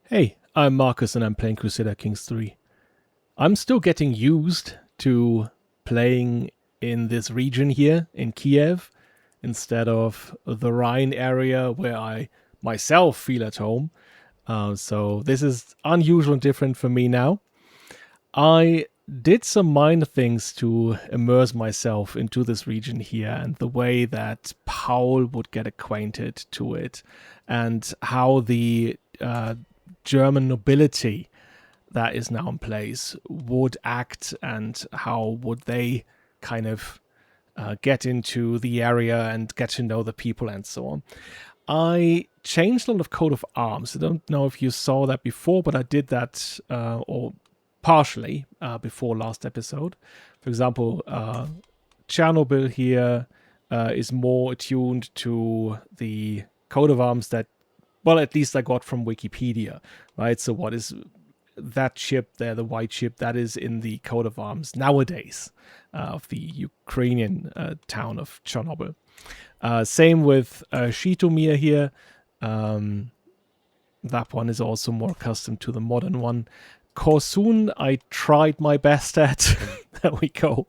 Hey, I'm Marcus and I'm playing Crusader Kings 3. I'm still getting used to playing in this region here in Kiev instead of the Rhine area where I myself feel at home. So this is unusual and different for me now. I did some minor things to immerse myself into this region here and the way that Paul would get acquainted to it and how the German nobility that is now in place would act and how would they kind of get into the area and get to know the people and so on. I changed a lot of coat of arms. I don't know if you saw that before, but I did that or partially before last episode. For example, Chernobyl here is more attuned to the coat of arms that, well, at least I got from Wikipedia, right? So what is that ship there, the white ship, that is in the coat of arms nowadays of the Ukrainian town of Chernobyl. Same with Shitomir here. That one is also more accustomed to the modern one. Korsun, I tried my best at. There we go.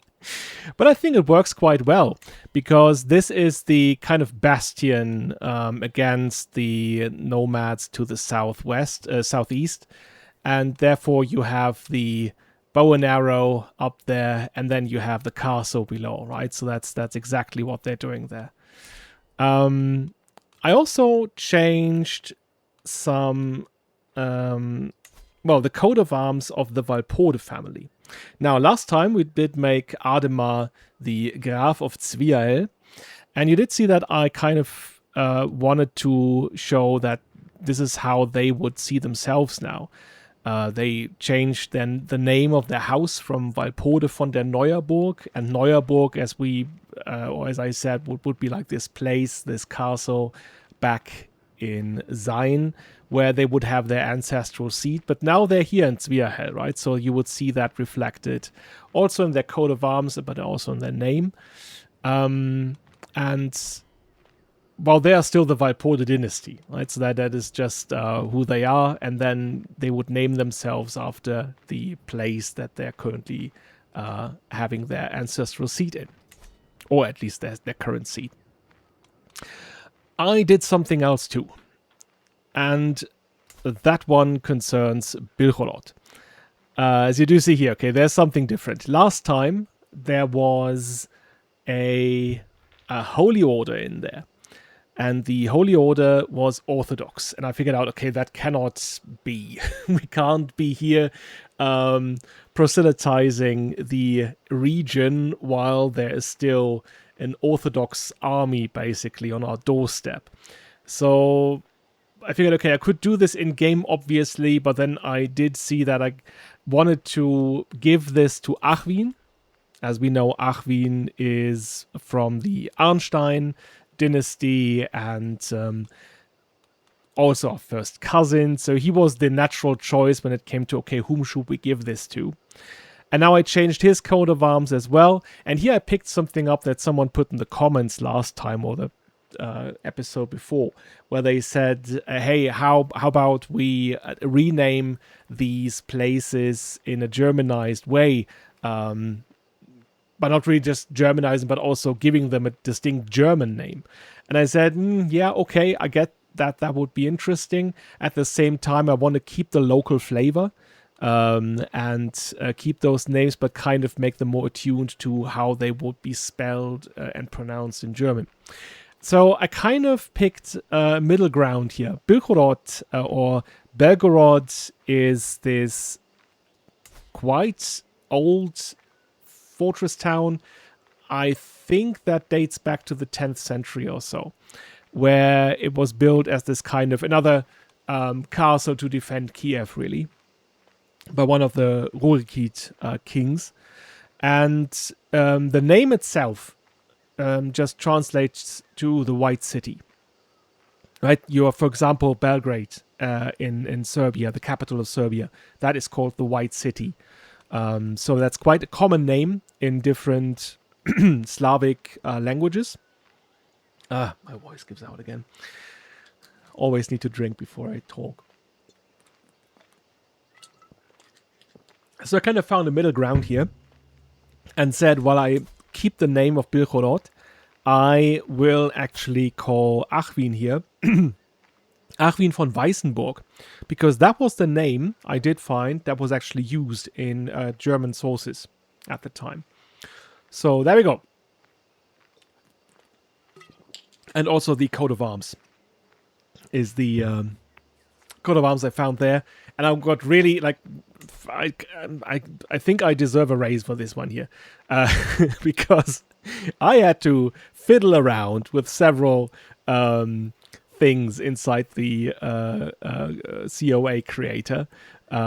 But I think it works quite well because this is the kind of bastion against the nomads to the southeast. And therefore you have the bow and arrow up there, and then you have the castle below, right? So that's exactly what they're doing there. I also changed some, the coat of arms of the Walpole family. Now, last time we did make Ademar the Graf of Zwiel, and you did see that I kind of wanted to show that this is how they would see themselves now. They changed then the name of their house from Walpole von der Neuerburg, and Neuerburg, as I said, would be like this place, this castle back in Sayn, where they would have their ancestral seat. But now they're here in Zwiehel, right? So you would see that reflected also in their coat of arms, but also in their name. And well, they are still the Walpole dynasty, right? So that is just who they are, and then they would name themselves after the place that they're currently having their ancestral seat in, or at least their current seat. I did something else too, and that one concerns Bilholod. As you do see here, okay, there's something different. Last time there was a holy order in there. And the Holy Order was Orthodox. And I figured out, okay, that cannot be. We can't be here proselytizing the region while there is still an Orthodox army basically on our doorstep. So I figured, okay, I could do this in game, obviously, but then I did see that I wanted to give this to Achwin. As we know, Achwin is from the Arnstein dynasty and also our first cousin. So he was the natural choice when it came to, okay, whom should we give this to? And now I changed his coat of arms as well. And here I picked something up that someone put in the comments last time or the episode before, where they said, hey, how about we rename these places in a Germanized way? But not really just Germanizing, but also giving them a distinct German name. And I said, yeah, okay, I get that. That would be interesting. At the same time, I want to keep the local flavor and keep those names, but kind of make them more attuned to how they would be spelled and pronounced in German. So I kind of picked a middle ground here. Bilgorod or Belgorod is this quite old fortress town. I think that dates back to the 10th century or so, where it was built as this kind of another castle to defend Kiev, really, by one of the Roleplaying kings. And the name itself just translates to the White City. Right? You are, for example, Belgrade in Serbia, the capital of Serbia. That is called the White City. So that's quite a common name in different Slavic languages. My voice gives out again. Always need to drink before I talk. So I kind of found a middle ground here and said, while I keep the name of Belgorod, I will actually call Achwin here Achwin von Weissenburg, because that was the name I did find that was actually used in German sources at the time. So there we go. And also the coat of arms is the coat of arms I found there. And I got really, like, I think I deserve a raise for this one here. Because I had to fiddle around with several things inside the COA creator.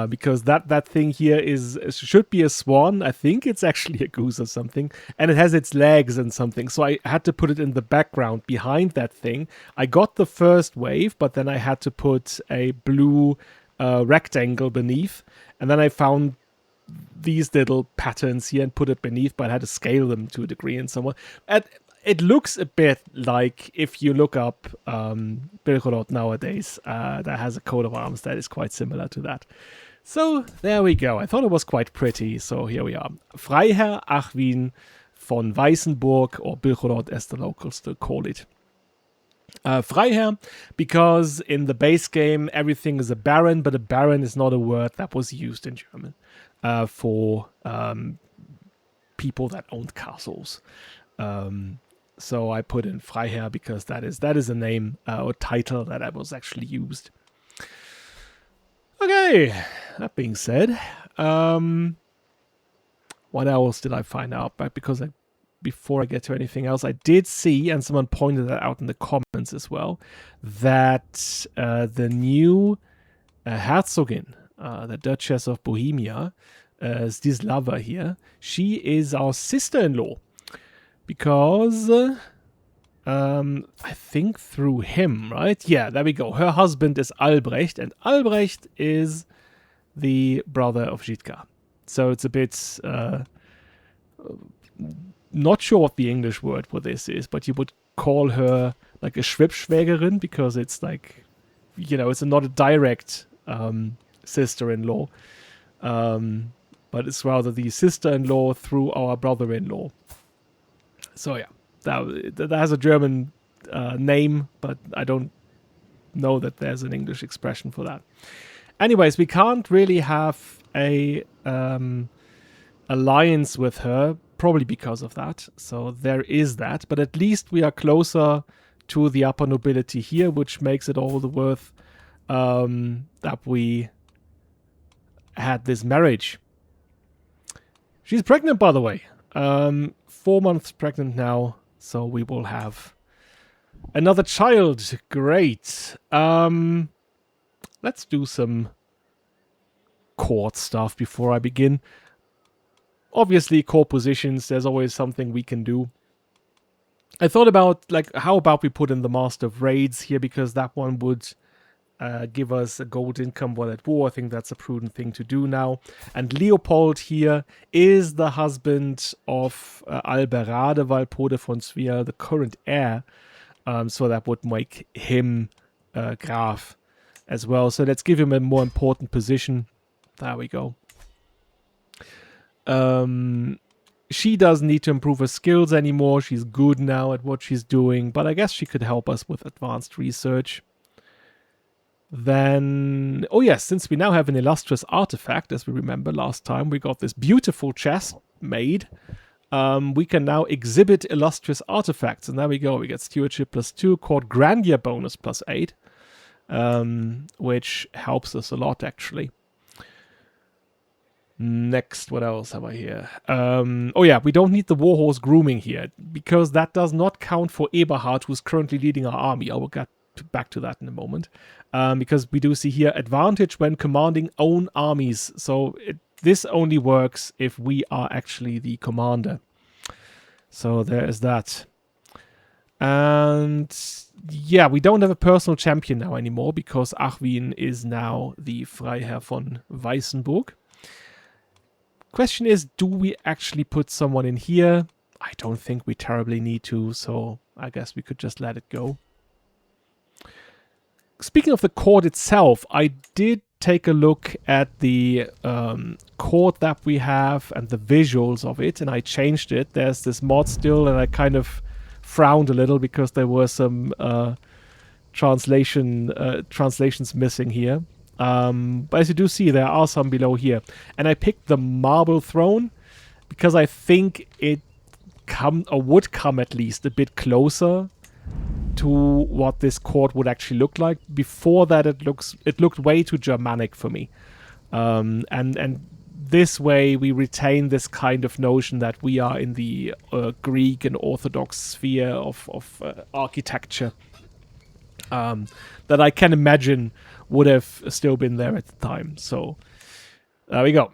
Because that thing here should be a swan. I think it's actually a goose or something. And it has its legs and something. So I had to put it in the background behind that thing. I got the first wave, but then I had to put a blue rectangle beneath. And then I found these little patterns here and put it beneath, but I had to scale them to a degree and so on. It looks a bit like if you look up Belgorod nowadays, that has a coat of arms that is quite similar to that. So there we go. I thought it was quite pretty. So here we are. Freiherr Achwin von Weissenburg, or Belgorod as the locals still call it. Freiherr, because in the base game everything is a baron, but a baron is not a word that was used in German for people that owned castles. So I put in Freiherr because that is a name or title that was actually used. Okay, that being said, what else did I find out? But because before I get to anything else, I did see, and someone pointed that out in the comments as well, that the new Herzogin, the Duchess of Bohemia, Zdislava here, she is our sister-in-law. Because I think through him, right? Yeah, there we go. Her husband is Albrecht, and Albrecht is the brother of Jitka. So it's a bit not sure what the English word for this is, but you would call her like a Schwibschwägerin, because it's like, it's not a direct sister-in-law, but it's rather the sister-in-law through our brother-in-law. So yeah, that has a German name, but I don't know that there's an English expression for that. Anyways, we can't really have a alliance with her, probably because of that. So there is that, but at least we are closer to the upper nobility here, which makes it all the worth that we had this marriage. She's pregnant, by the way. 4 months pregnant now, so we will have another child. Great. Let's do some court stuff before I begin. Obviously, court positions, there's always something we can do. I thought about, how about we put in the Master of Raids here, because that one would give us a gold income while at war. I think that's a prudent thing to do now. And Leopold here is the husband of Alberade Walpole von Zwiel, the current heir. So that would make him Graf as well. So let's give him a more important position. There we go. She doesn't need to improve her skills anymore. She's good now at what she's doing, but I guess she could help us with advanced research. Then, oh yes, since we now have an illustrious artifact, as we remember last time, we got this beautiful chest made. We can now exhibit illustrious artifacts, and there we go. We get stewardship +2, court grandeur bonus +8, which helps us a lot, actually. Next, what else have I here? Oh yeah, we don't need the warhorse grooming here, because that does not count for Eberhard, who's currently leading our army. I will get back to that in a moment. Because we do see here advantage when commanding own armies. So this only works if we are actually the commander. So there is that. And yeah, we don't have a personal champion now anymore, because Achwin is now the Freiherr von Weissenburg. Question is, do we actually put someone in here? I don't think we terribly need to, so I guess we could just let it go. Speaking of the court itself, I did take a look at the court that we have and the visuals of it, and I changed it. There's this mod still, and I kind of frowned a little because there were some translations missing here. But as you do see, there are some below here. And I picked the marble throne because I think it would come at least a bit closer to what this court would actually look like. Before that, it looked way too Germanic for me. And this way, we retain this kind of notion that we are in the Greek and Orthodox sphere of architecture that I can imagine would have still been there at the time. So there we go.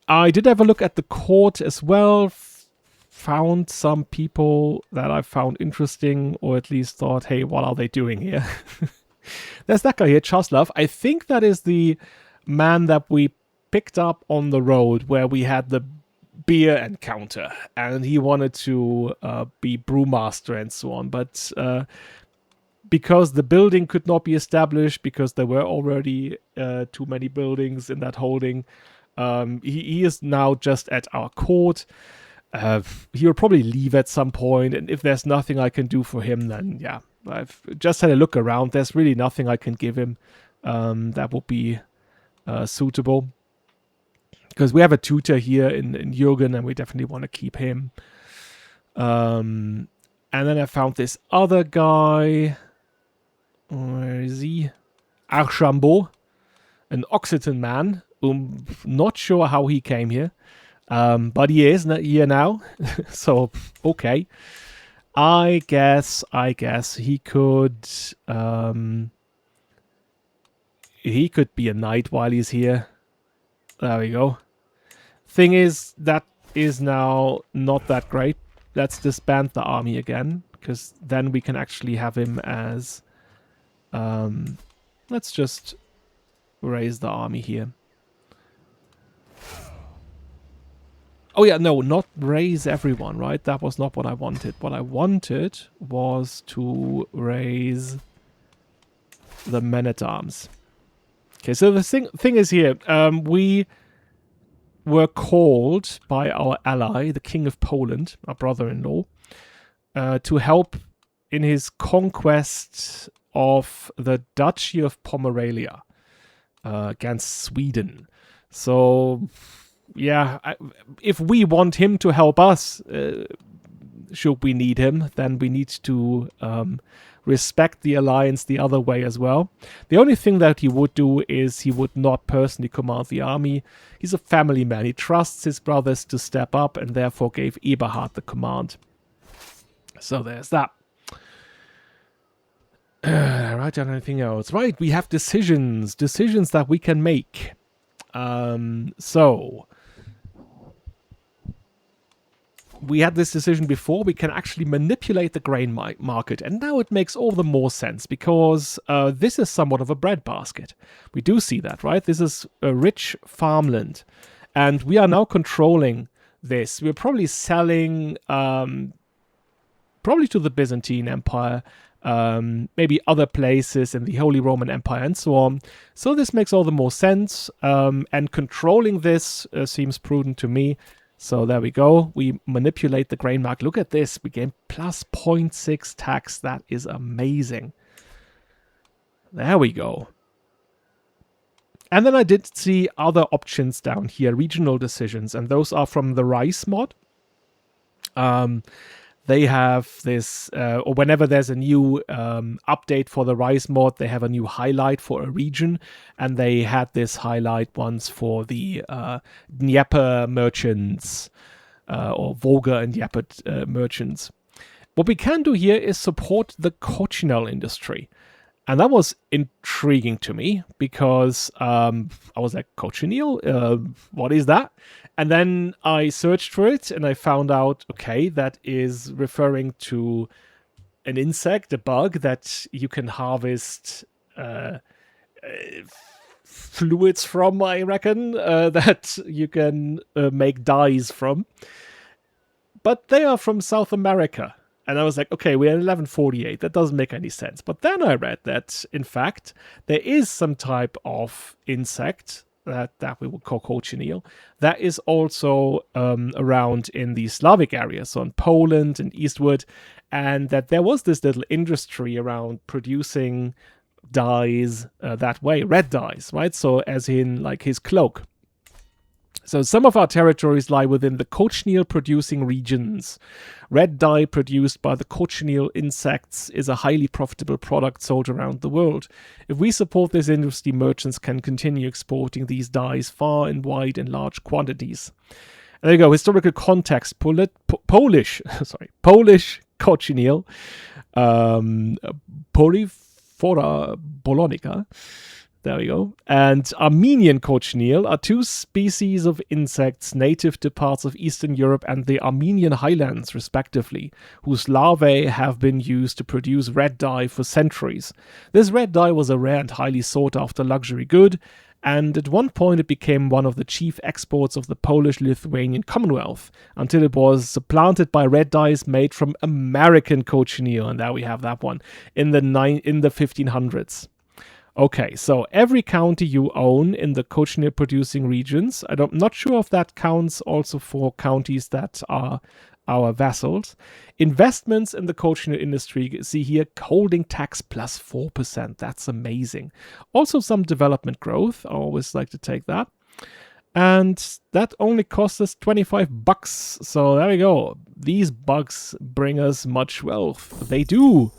I did have a look at the court as well. Found some people that I found interesting, or at least thought, hey, what are they doing here? There's that guy here, Chaslav. I think that is the man that we picked up on the road where we had the beer encounter, and he wanted to be brewmaster and so on. But because the building could not be established, because there were already too many buildings in that holding, he is now just at our court. He'll probably leave at some point, and if there's nothing I can do for him, then yeah, I've just had a look around. There's really nothing I can give him that would be suitable, because we have a tutor here in Jürgen, and we definitely want to keep him. And then I found this other guy. Where is he? Archambault, an Occitan man. I'm not sure how he came here. But he is here now. So, okay. I guess he could be a knight while he's here. There we go. Thing is, that is now not that great. Let's disband the army again, because then we can actually have him as... let's just raise the army here. Oh yeah, no, not raise everyone, right? That was not what I wanted. What I wanted was to raise the men-at-arms. Okay, so the thing is here, we were called by our ally, the King of Poland, our brother-in-law, to help in his conquest of the Duchy of Pomerania against Sweden. So... yeah, if we want him to help us, should we need him, then we need to respect the alliance the other way as well. The only thing that he would do is he would not personally command the army. He's a family man. He trusts his brothers to step up, and therefore gave Eberhard the command. So there's that. Right, down anything else? Right, we have decisions that we can make. So we had this decision before. We can actually manipulate the grain market, and now it makes all the more sense, because this is somewhat of a breadbasket. We do see that, right? This is a rich farmland, and we are now controlling this. We're probably selling probably to the Byzantine Empire, maybe other places in the Holy Roman Empire and so on. So this makes all the more sense, and controlling this seems prudent to me. So there we go. We manipulate the grain market. Look at this. We gain plus 0.6 tax. That is amazing. There we go. And then I did see other options down here, regional decisions, and those are from the Rice mod. They have this, or whenever there's a new update for the Rise mod, they have a new highlight for a region, and they had this highlight once for the Dnieper merchants, or Volga and Dnieper merchants. What we can do here is support the cochineal industry. And that was intriguing to me, because I was like, cochineal? What is that? And then I searched for it, and I found out, okay, that is referring to an insect, a bug, that you can harvest fluids from, I reckon, that you can make dyes from. But they are from South America. And I was like, okay, we're in 1148. That doesn't make any sense. But then I read that, in fact, there is some type of insect that we would call cochineal that is also around in the Slavic areas, so in Poland and eastward, and that there was this little industry around producing dyes that way, red dyes, right? So as in like his cloak. So some of our territories lie within the cochineal producing regions. Red dye produced by the cochineal insects is a highly profitable product sold around the world. If we support this industry, merchants can continue exporting these dyes far and wide in large quantities. And there you go, historical context, Polish cochineal, Polyphora bolonica. There we go. And Armenian cochineal are two species of insects native to parts of Eastern Europe and the Armenian highlands, respectively, whose larvae have been used to produce red dye for centuries. This red dye was a rare and highly sought-after luxury good, and at one point it became one of the chief exports of the Polish-Lithuanian Commonwealth, until it was supplanted by red dyes made from American cochineal, and there we have that one, in the 1500s. Okay, so every county you own in the cochineal producing regions, I'm not sure if that counts also for counties that are our vassals. Investments in the cochineal industry, see here, holding tax plus 4%. That's amazing. Also some development growth. I always like to take that. And that only costs us $25. So there we go. These bucks bring us much wealth. They do.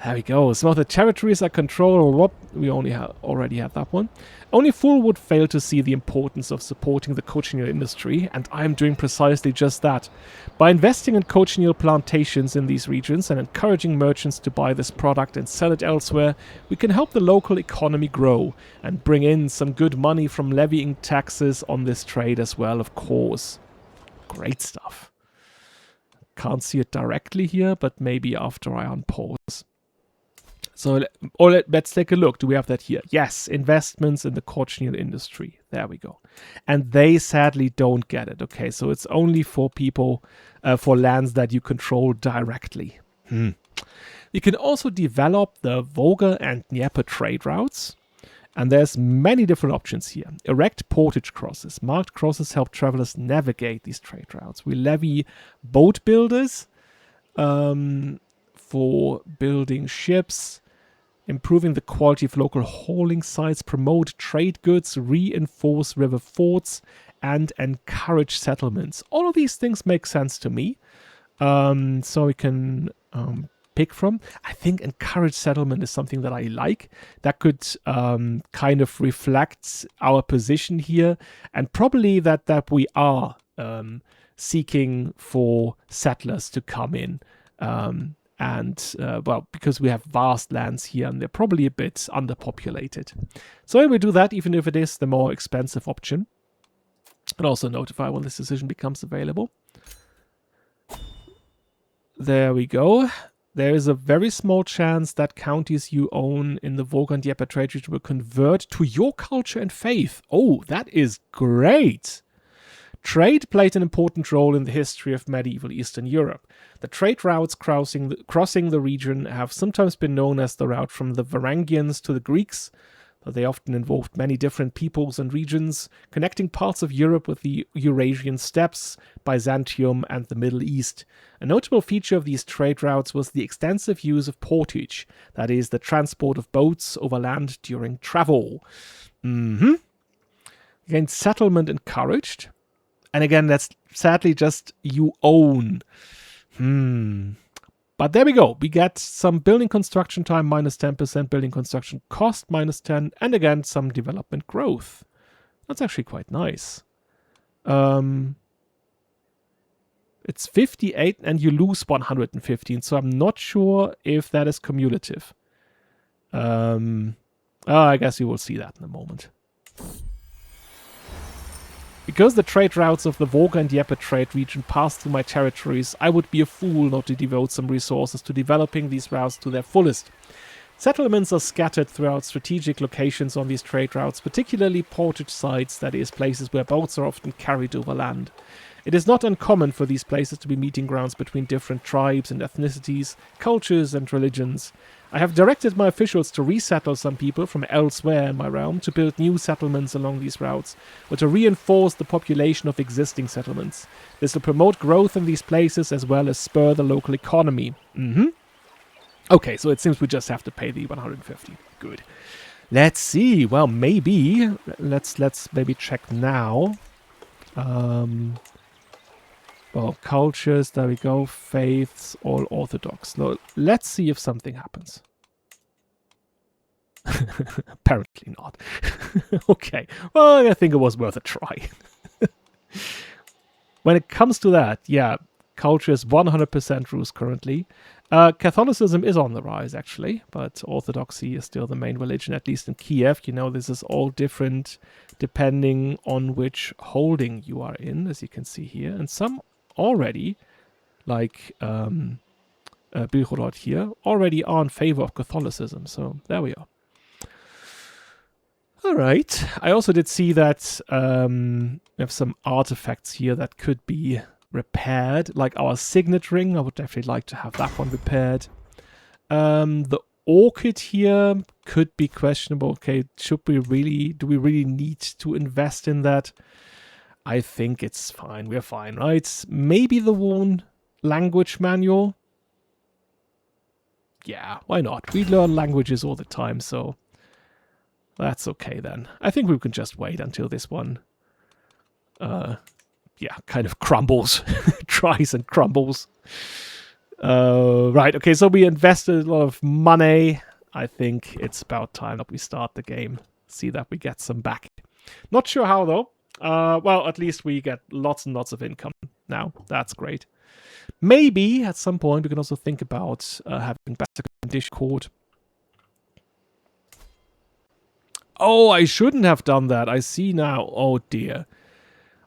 There we go. Some of the territories are controlled. We already have that one. Only fool would fail to see the importance of supporting the cochineal industry, and I am doing precisely just that. By investing in cochineal plantations in these regions and encouraging merchants to buy this product and sell it elsewhere, we can help the local economy grow and bring in some good money from levying taxes on this trade as well, of course. Great stuff. Can't see it directly here, but maybe after I unpause. So let's take a look. Do we have that here? Yes, investments in the cochineal industry. There we go. And they sadly don't get it. Okay, so it's only for people, for lands that you control directly. You can also develop the Volga and Dnieper trade routes. And there's many different options here. Erect portage crosses. Marked crosses help travelers navigate these trade routes. We levy boat builders for building ships. Improving the quality of local hauling sites, promote trade goods, reinforce river forts, and encourage settlements. All of these things make sense to me. So we can pick from. I think encourage settlement is something that I like. That could kind of reflect our position here. And probably that we are seeking for settlers to come in. Well, because we have vast lands here and they're probably a bit underpopulated. So we do that, even if it is the more expensive option. And also notify when this decision becomes available. There we go. There is a very small chance that counties you own in the Volga and Dnieper trade region will convert to your culture and faith. Oh, that is great. Trade played an important role in the history of medieval Eastern Europe. The trade routes crossing the region have sometimes been known as the route from the Varangians to the Greeks, but they often involved many different peoples and regions, connecting parts of Europe with the Eurasian steppes, Byzantium, and the Middle East. A notable feature of these trade routes was the extensive use of portage, that is, the transport of boats over land during travel. Again, settlement encouraged. And again, that's sadly just you own. But there we go. We get some building construction time minus 10%, building construction cost minus 10, and again, some development growth. That's actually quite nice. It's 58 and you lose 115, so I'm not sure if that is cumulative. I guess you will see that in a moment. Because the trade routes of the Volga and Dnieper trade region pass through my territories, I would be a fool not to devote some resources to developing these routes to their fullest. Settlements are scattered throughout strategic locations on these trade routes, particularly portage sites, that is, places where boats are often carried over land. It is not uncommon for these places to be meeting grounds between different tribes and ethnicities, cultures and religions. I have directed my officials to resettle some people from elsewhere in my realm, to build new settlements along these routes, or to reinforce the population of existing settlements. This will promote growth in these places as well as spur the local economy. Okay, so it seems we just have to pay the 150. Good. Let's see. Well, maybe. Let's maybe check now. Well, cultures, there we go. Faiths, all Orthodox. No, let's see if something happens. Apparently not. Okay. Well, I think it was worth a try. When it comes to that, yeah, culture is 100% Rus currently. Catholicism is on the rise, actually, but Orthodoxy is still the main religion, at least in Kiev. You know, this is all different depending on which holding you are in, as you can see here. And some already, like Bilhorod here, already are in favor of Catholicism. So there we are. All right. I also did see that we have some artifacts here that could be repaired, like our signet ring. I would definitely like to have that one repaired. The orchid here could be questionable. Okay, do we really need to invest in that? I think it's fine. We're fine, right? Maybe the one language manual. Yeah, why not? We learn languages all the time, so that's okay then. I think we can just wait until this one yeah, kind of crumbles. Tries and crumbles. Right, okay, so we invested a lot of money. I think it's about time that we start the game. See that we get some back. Not sure how, though. Well, at least we get lots and lots of income now. That's great. Maybe, at some point, we can also think about having better condition court. Oh, I shouldn't have done that. I see now. Oh, dear.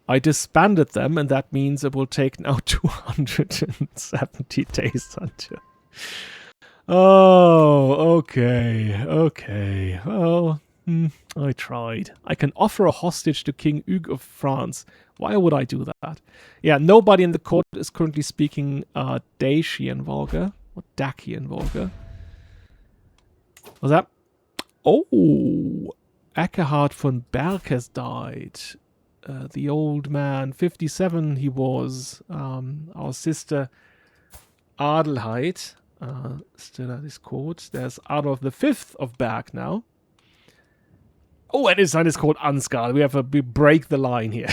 I disbanded them, and that means it will take now 270 days until... Oh, okay. Well, I tried. I can offer a hostage to King Hugues of France. Why would I do that? Yeah, nobody in the court is currently speaking Dacian Vulgar. Or Dacian Vulgar. What's that? Oh, Eckhard von Berg has died. The old man, 57 he was. Our sister Adelheid, still at his court. There's Adolf the Fifth of Berg now. Oh, and his son is called Ansgar. We break the line here.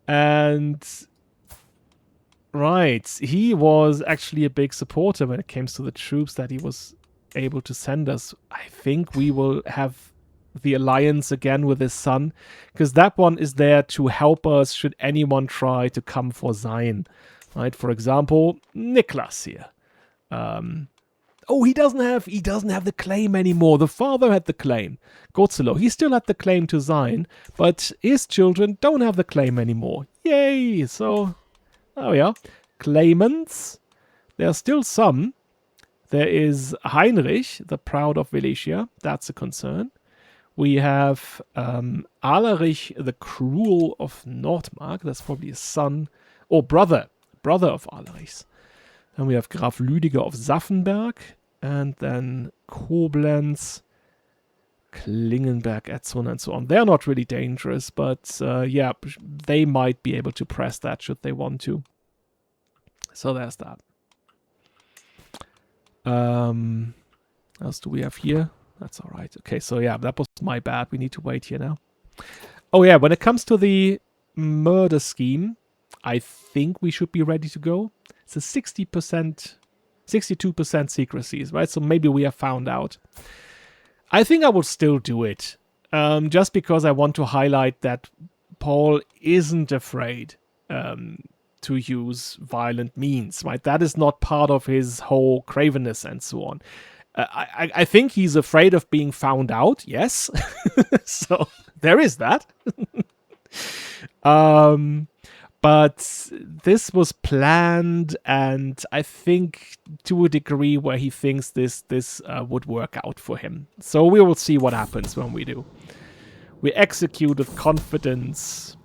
And right, he was actually a big supporter when it came to the troops that he was able to send us. I think we will have the alliance again with his son, because that one is there to help us should anyone try to come for Sayn. Right, for example, Niklas here. Oh, he doesn't have the claim anymore. The father had the claim. Godzilla, he still had the claim to Sayn, but his children don't have the claim anymore. Yay! So, there we are. Claimants. There are still some. There is Heinrich, the Proud of Wallachia. That's a concern. We have Alarich, the Cruel of Nordmark. That's probably his son. Or brother of Alarich's. Then we have Graf Lüdiger of Saffenberg. And then Koblenz, Klingenberg, Etzon, and so on. They're not really dangerous, but yeah, they might be able to press that should they want to. So there's that. What else do we have here? That's all right. Okay, so yeah, that was my bad. We need to wait here now. Oh yeah, when it comes to the murder scheme, I think we should be ready to go. It's a 62% secrecies, right? So maybe we have found out. I think I will still do it. Just because I want to highlight that Paul isn't afraid to use violent means, right? That is not part of his whole cravenness and so on. I think he's afraid of being found out, yes. So there is that. But this was planned, and I think to a degree where he thinks this would work out for him. So we will see what happens when we do. We execute with confidence.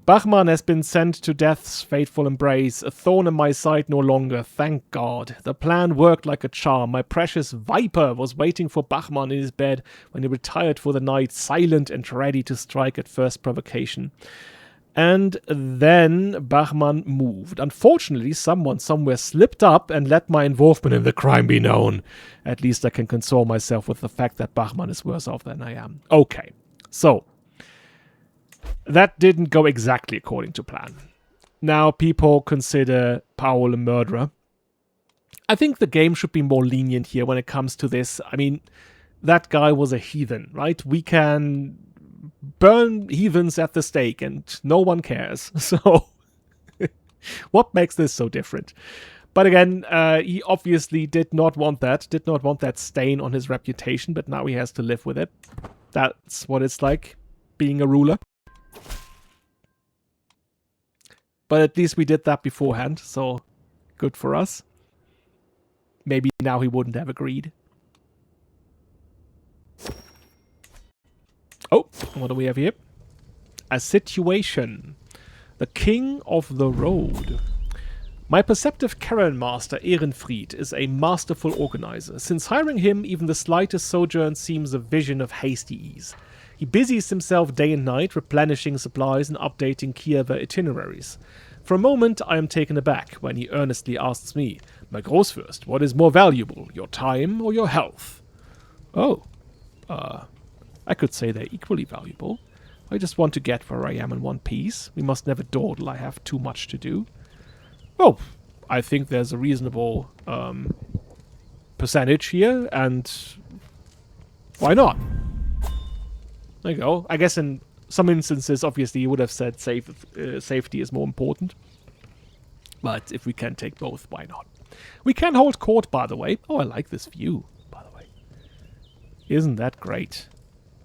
Bachmann has been sent to death's fateful embrace, a thorn in my side no longer, thank God. The plan worked like a charm. My precious viper was waiting for Bachmann in his bed when he retired for the night, silent and ready to strike at first provocation. And then Bachmann moved. Unfortunately, someone somewhere slipped up and let my involvement in the crime be known. At least I can console myself with the fact that Bachmann is worse off than I am. Okay, so that didn't go exactly according to plan. Now people consider Paul a murderer. I think the game should be more lenient here when it comes to this. I mean, that guy was a heathen, right? We can burn heathens at the stake and no one cares. So what makes this so different? But again, he obviously did not want that stain on his reputation, but now he has to live with it. That's what it's like being a ruler. But at least we did that beforehand, so good for us. Maybe now he wouldn't have agreed. Oh, what do we have here? A situation. The King of the Road. My perceptive Karen master, Ehrenfried, is a masterful organizer. Since hiring him, even the slightest sojourn seems a vision of hasty ease. He busies himself day and night, replenishing supplies and updating Kiev itineraries. For a moment, I am taken aback when he earnestly asks me, "My Großfürst, what is more valuable, your time or your health?" Oh, I could say they're equally valuable. I just want to get where I am in one piece. We must never dawdle, I have too much to do. Well, I think there's a reasonable percentage here, and why not? There you go. I guess in some instances, obviously, you would have said safety is more important. But if we can take both, why not? We can hold court, by the way. Oh, I like this view, by the way. Isn't that great?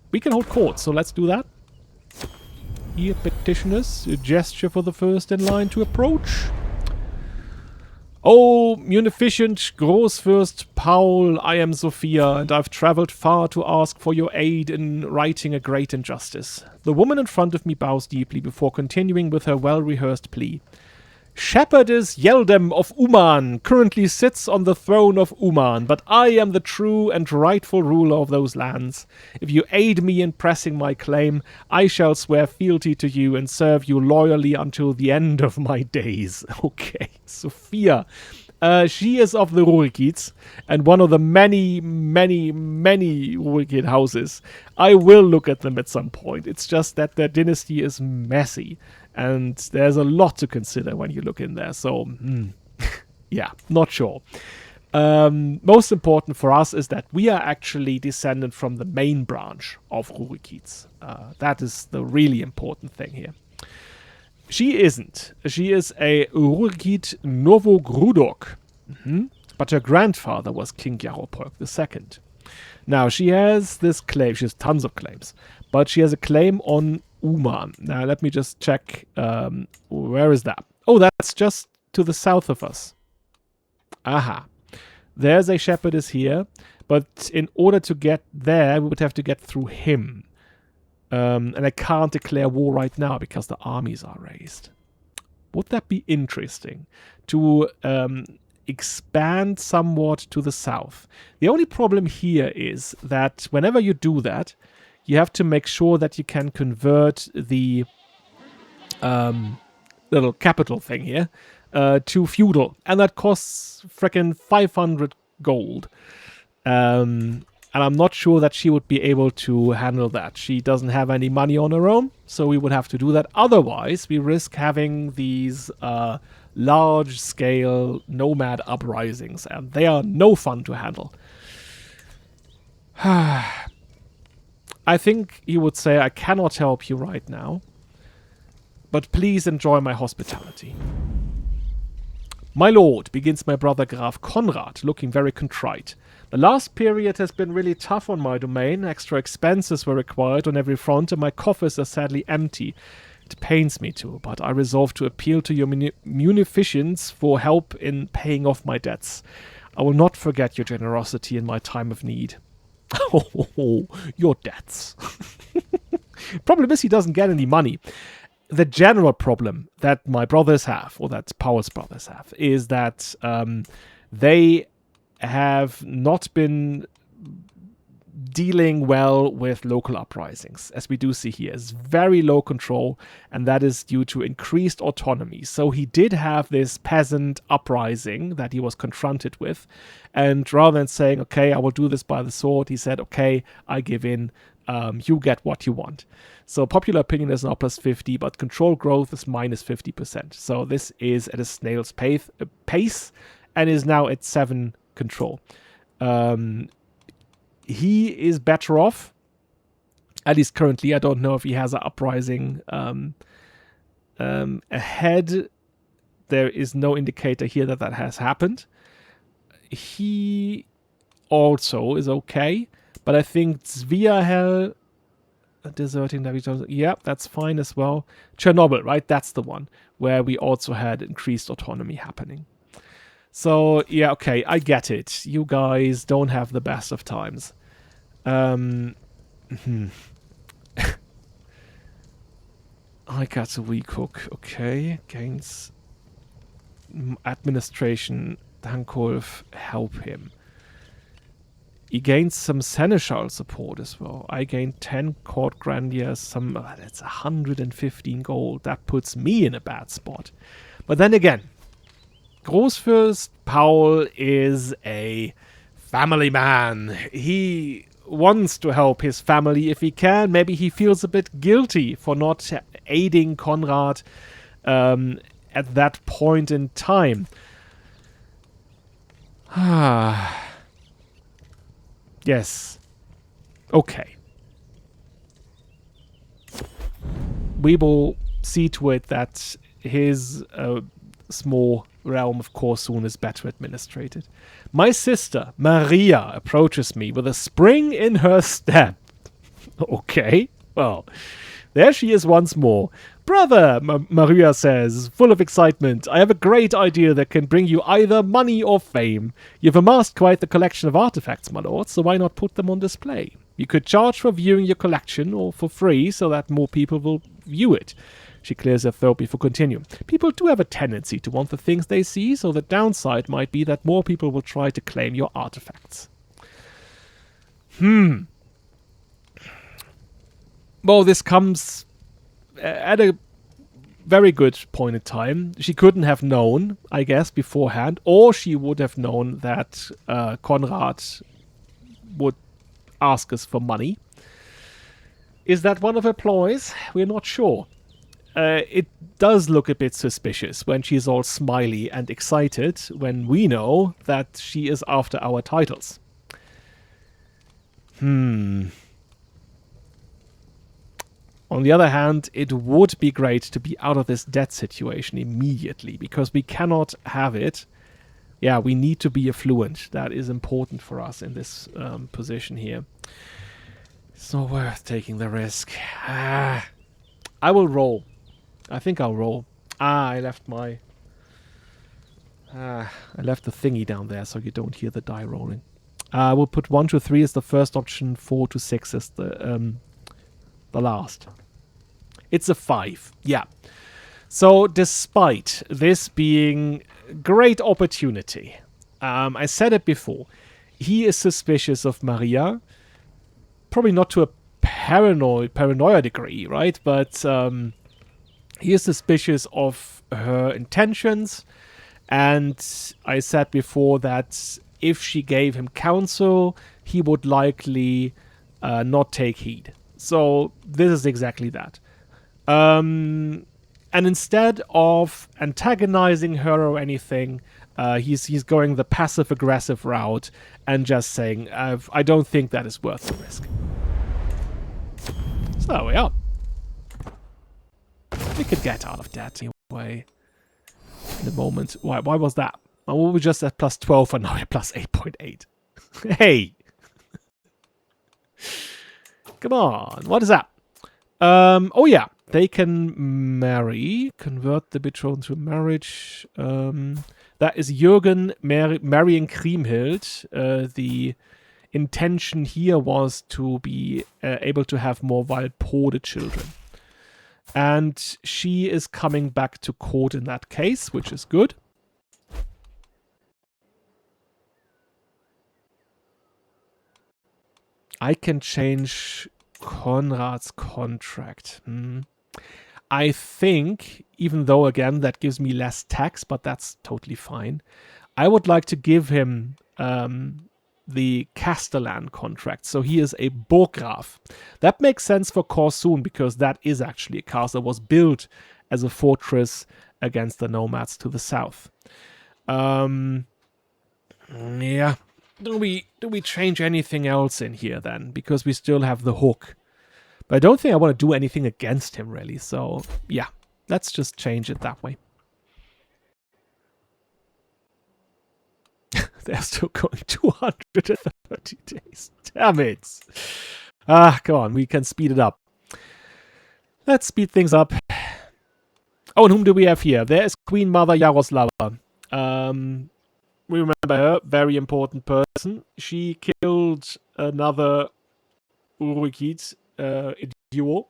We can hold court, so let's do that. Here, petitioners, a gesture for the first in line to approach. Oh, munificent Großfürst Paul, I am Sophia, and I've traveled far to ask for your aid in righting a great injustice. The woman in front of me bows deeply before continuing with her well-rehearsed plea. Shepherdess Yeldem of Uman currently sits on the throne of Uman, but I am the true and rightful ruler of those lands. If you aid me in pressing my claim, I shall swear fealty to you and serve you loyally until the end of my days. Okay, Sophia. She is of the Rurikids, and one of the many, many, many Rurikid houses. I will look at them at some point. It's just that their dynasty is messy, and there's a lot to consider when you look in there. So, yeah, not sure. Most important for us is that we are actually descendant from the main branch of Rurikids. That is the really important thing here. She isn't. She is a Rurikid Novogrudok. But her grandfather was King Yaropolk II. Now, she has this claim. She has tons of claims. But she has a claim on Uman. Now, let me just check. Where is that? Oh, that's just to the south of us. Aha. There's a shepherdess here. But in order to get there, we would have to get through him. And I can't declare war right now because the armies are raised. Would that be interesting? To expand somewhat to the south. The only problem here is that whenever you do that, you have to make sure that you can convert the little capital thing here to feudal. And that costs frickin' 500 gold. And I'm not sure that she would be able to handle that. She doesn't have any money on her own, so we would have to do that. Otherwise, we risk having these large-scale nomad uprisings, and they are no fun to handle. I think he would say, I cannot help you right now, but please enjoy my hospitality. My lord, begins my brother Graf Konrad, looking very contrite. The last period has been really tough on my domain. Extra expenses were required on every front, and my coffers are sadly empty. It pains me to, but I resolve to appeal to your munificence for help in paying off my debts. I will not forget your generosity in my time of need. Oh, your debts. Problem is he doesn't get any money. the general problem that my brothers have, or that Paul's brothers have, is that they have not been dealing well with local uprisings, as we do see here. It's very low control, and that is due to increased autonomy. So he did have this peasant uprising that he was confronted with, and rather than saying, okay, I will do this by the sword, he said, okay, I give in, you get what you want. So popular opinion is now plus 50, but control growth is minus 50%. So this is at a snail's pace and is now at 7 control. He is better off, at least currently. I don't know if he has an uprising ahead. There is no indicator here that that has happened. He also is okay, but I think Zviahel deserting Navigator. Yeah, that's fine as well. Chernobyl, right? That's the one where we also had increased autonomy happening. So, yeah, okay, I get it. You guys don't have the best of times. I got a weak hook. Okay, gains administration. Dankolf, help him. He gains some seneschal support as well. I gained 10 court grandeur. That's 115 gold. That puts me in a bad spot. But then again, Großfürst Paul is a family man. He wants to help his family if he can. Maybe he feels a bit guilty for not aiding Konrad at that point in time. Yes. Okay. We will see to it that his small realm of Korsun is better administrated. My sister, Maria, approaches me with a spring in her step. Okay, well, there she is once more. Brother, Maria says, full of excitement, I have a great idea that can bring you either money or fame. You've amassed quite the collection of artifacts, my lord, so why not put them on display? You could charge for viewing your collection, or for free, so that more people will view it. She clears her throat before continuing. People do have a tendency to want the things they see, so the downside might be that more people will try to claim your artifacts. Well, this comes at a very good point in time. She couldn't have known, I guess, beforehand, or she would have known that Konrad would ask us for money. Is that one of her ploys? We're not sure. It does look a bit suspicious when she's all smiley and excited when we know that she is after our titles. On the other hand, it would be great to be out of this debt situation immediately, because we cannot have it. Yeah, we need to be affluent. That is important for us in this position here. It's not worth taking the risk. I will roll. I think I'll roll. I left my... I left the thingy down there so you don't hear the die rolling. I will put 1 to 3 as the first option, 4 to 6 as the last. It's a 5. Yeah. So despite this being great opportunity, I said it before, he is suspicious of Maria. Probably not to a paranoia degree, right? But he is suspicious of her intentions. And I said before that if she gave him counsel, he would likely not take heed. So this is exactly that. And instead of antagonizing her or anything, he's going the passive-aggressive route and just saying, I don't think that is worth the risk. So there we are. We could get out of debt anyway. In the moment. Why was that? Well, we were just at plus 12 and now we're plus 8.8. Hey! Come on, what is that? Oh yeah, they can marry, convert the betrothed to marriage. That is Jürgen marrying Kriemhild. The intention here was to be able to have more Walpole children. And she is coming back to court in that case, which is good. I can change Konrad's contract. I think, even though, again, that gives me less tax, but that's totally fine, I would like to give him the Castellan contract. So he is a Burggraf. That makes sense for Korsun, because that is actually a castle that was built as a fortress against the nomads to the south. Yeah. Do we change anything else in here then? Because we still have the hook. But I don't think I want to do anything against him, really. So, yeah. Let's just change it that way. They're still going 230 days. Damn it. Come on. We can speed it up. Let's speed things up. Oh, and whom do we have here? There is Queen Mother Yaroslava. We remember her. Very important person. She killed another Urukid in duel.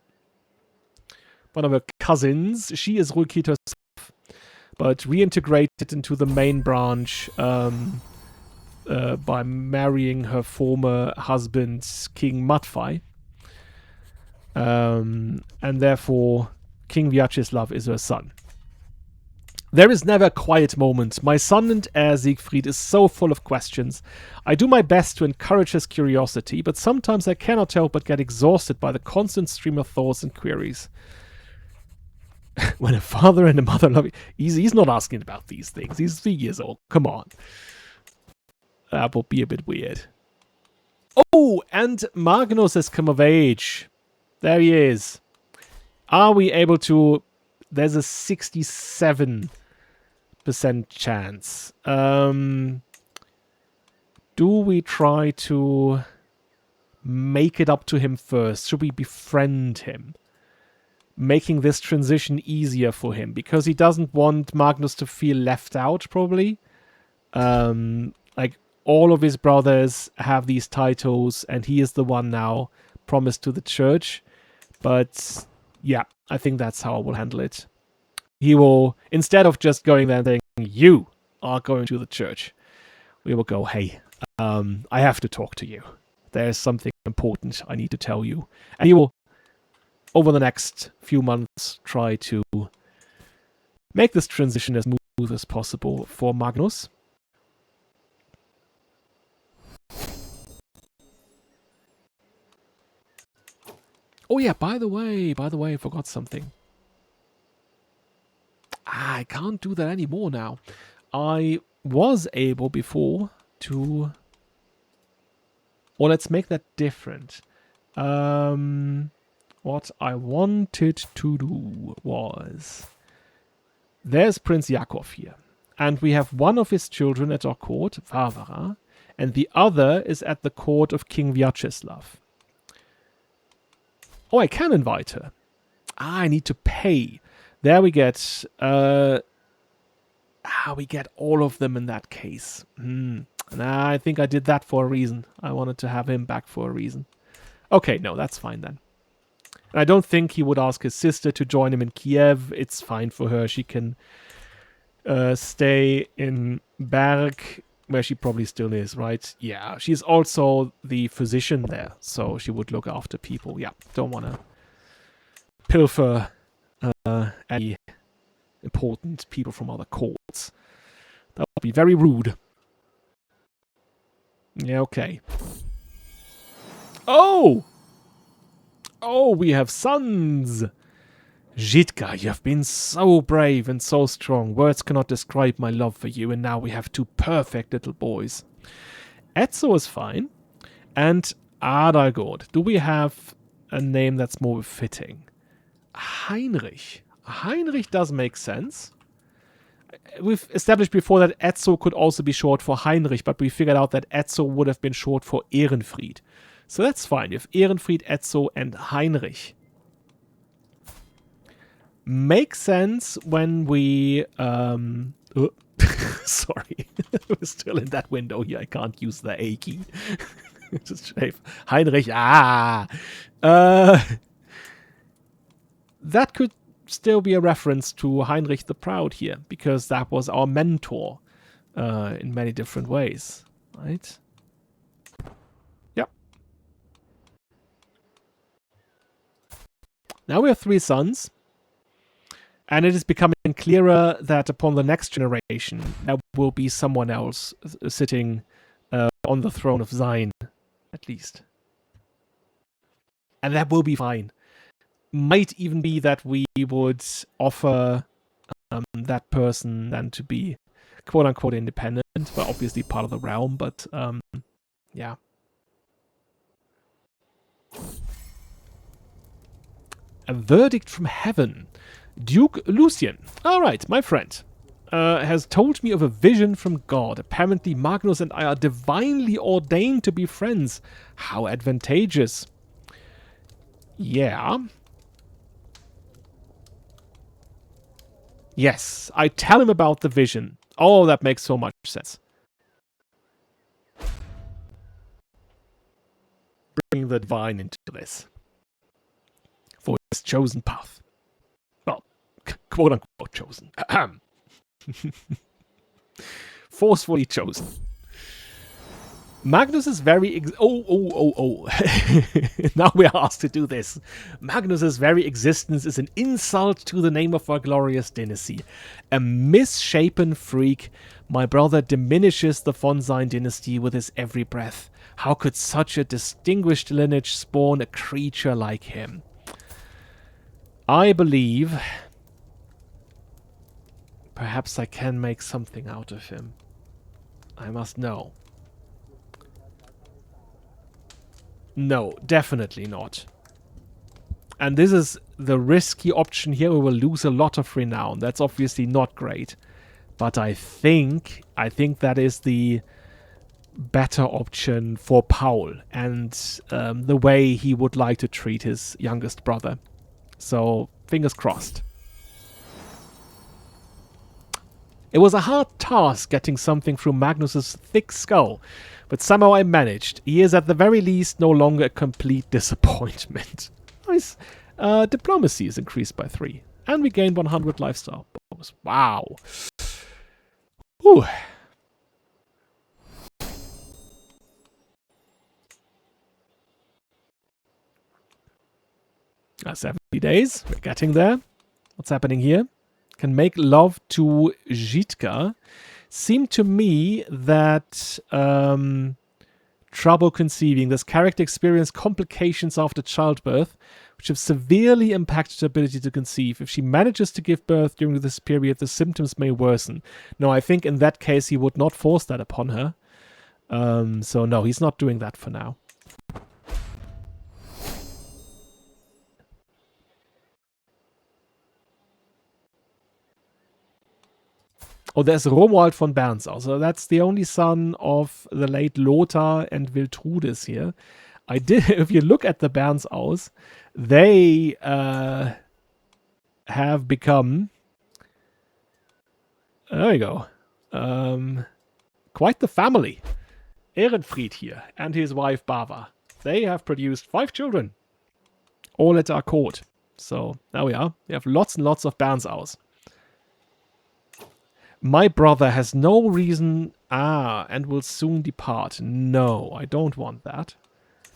One of her cousins. She is Urukid herself, but reintegrated into the main branch by marrying her former husband, King Matfai. And therefore, King Vyacheslav is her son. There is never a quiet moment. My son and heir Siegfried is so full of questions. I do my best to encourage his curiosity, but sometimes I cannot help but get exhausted by the constant stream of thoughts and queries. When a father and a mother love you... He's not asking about these things. He's 3 years old. Come on. That would be a bit weird. Oh, and Magnus has come of age. There he is. Are we able to... There's a 67% chance. Do we try to make it up to him first? Should we befriend him? Making this transition easier for him, because he doesn't want Magnus to feel left out, probably. Like, all of his brothers have these titles, and he is the one now promised to the church. But, yeah, I think that's how I will handle it. He will, instead of just going there and saying, you are going to the church, we will go, hey, I have to talk to you. There's something important I need to tell you. And he will, over the next few months, try to make this transition as smooth as possible for Magnus. Oh yeah, by the way, I forgot something. I can't do that anymore now. I was able before to... Well, let's make that different. What I wanted to do was... There's Prince Yakov here. And we have one of his children at our court, Varvara, and the other is at the court of King Vyacheslav. Oh, I can invite her. I need to pay. There we get... we get all of them in that case. I think I did that for a reason. I wanted to have him back for a reason. Okay, no, that's fine then. And I don't think he would ask his sister to join him in Kiev. It's fine for her. She can stay in Berg, where she probably still is, right? Yeah, she's also the physician there, so she would look after people. Yeah, don't want to pilfer any important people from other courts. That would be very rude. Yeah, okay. Oh! Oh, we have sons! Jitka, you have been so brave and so strong. Words cannot describe my love for you, and now we have two perfect little boys. Etzo is fine. And Adalgord. Do we have a name that's more befitting? Heinrich. Heinrich does make sense. We've established before that Etzo could also be short for Heinrich, but we figured out that Etzo would have been short for Ehrenfried. So that's fine. We have Ehrenfried, Etzo, and Heinrich. Makes sense when we... sorry. We're still in that window here. I can't use the A key. Just shave. Heinrich, that could still be a reference to Heinrich the Proud here, because that was our mentor in many different ways, right? Yep. Now we have 3 sons, and it is becoming clearer that upon the next generation, there will be someone else sitting on the throne of Sayn, at least. And that will be fine. Might even be that we would offer that person then to be quote-unquote independent, but obviously part of the realm, but yeah. A verdict from heaven. Duke Lucien. Alright, my friend. Has told me of a vision from God. Apparently Magnus and I are divinely ordained to be friends. How advantageous. Yeah. Yes, I tell him about the vision. Oh, that makes so much sense. Bringing the divine into this. For his chosen path. Well, quote-unquote chosen. Forcefully chosen. Magnus is very... Now we are asked to do this. Magnus's very existence is an insult to the name of our glorious dynasty. A misshapen freak, my brother diminishes the von Sayn dynasty with his every breath. How could such a distinguished lineage spawn a creature like him? I believe... Perhaps I can make something out of him. I must know. No, definitely not. And this is the risky option here. We will lose a lot of renown. That's obviously not great. But I think that is the better option for Paul and the way he would like to treat his youngest brother. So, fingers crossed. It was a hard task getting something through Magnus's thick skull, but somehow I managed. He is at the very least no longer a complete disappointment. Nice. Diplomacy is increased by 3. And we gained 100 lifestyle bonus. Wow. Whew. 70 days. We're getting there. What's happening here? Can make love to Jitka. Seemed to me that trouble conceiving. This character experienced complications after childbirth, which have severely impacted her ability to conceive. If she manages to give birth during this period, the symptoms may worsen. No, I think in that case he would not force that upon her. So no, he's not doing that for now. Oh, there's Romuald von Bernsau. So that's the only son of the late Lothar and Wiltrudis here. If you look at the Bernsaus, they have become, there you go, quite the family. Ehrenfried here and his wife Bava. They have produced 5 children, all at our court. So there we are. We have lots and lots of Bernsaus. My brother has no reason, and will soon depart. No, I don't want that.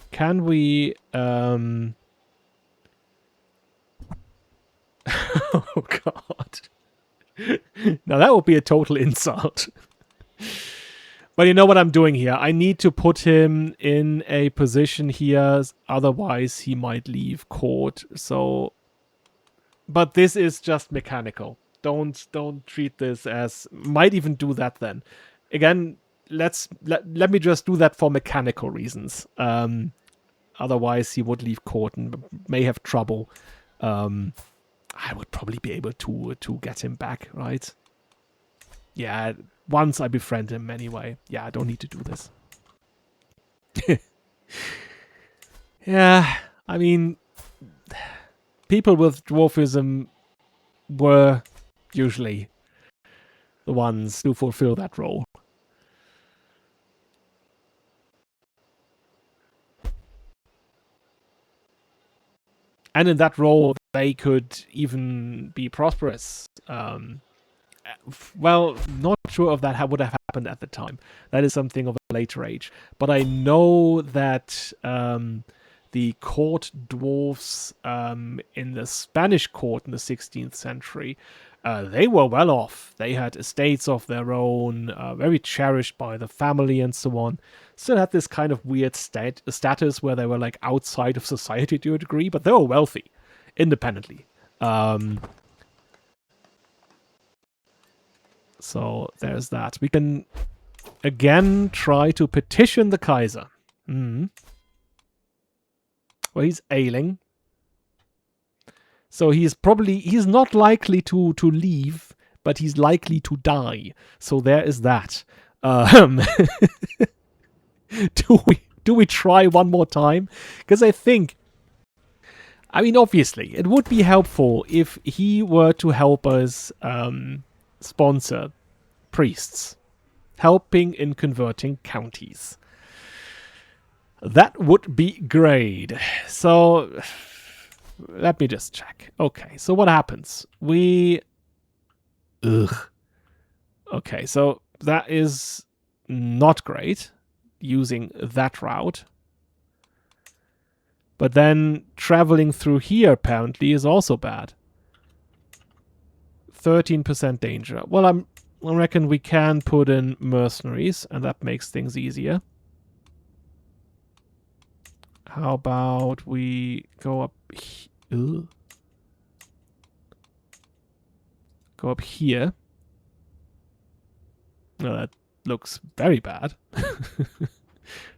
Can we, oh god. Now that would be a total insult. But you know what I'm doing here? I need to put him in a position here, otherwise he might leave court. So, but this is just mechanical. Don't treat this as... Might even do that then. Again, let me just do that for mechanical reasons. Otherwise, he would leave court and may have trouble. I would probably be able to get him back, right? Yeah, once I befriend him anyway. Yeah, I don't need to do this. Yeah, I mean... People with dwarfism were... usually the ones who fulfill that role. And in that role, they could even be prosperous. Well, not sure if that would have happened at the time. That is something of a later age. But I know that the court dwarfs in the Spanish court in the 16th century, they were well off. They had estates of their own, very cherished by the family and so on. Still had this kind of weird status where they were like outside of society to a degree, but they were wealthy, independently. So there's that. We can again try to petition the Kaiser. Well, he's ailing. So he's not likely to leave, but he's likely to die. So there is that. Do we try one more time? Because I mean, obviously, it would be helpful if he were to help us sponsor priests, helping in converting counties. That would be great. So let me just check. Okay, so what happens? Okay, so that is not great, using that route. But then traveling through here apparently is also bad. 13% danger. Well, I reckon we can put in mercenaries, and that makes things easier. How about we go up here? Go up here. No, that looks very bad.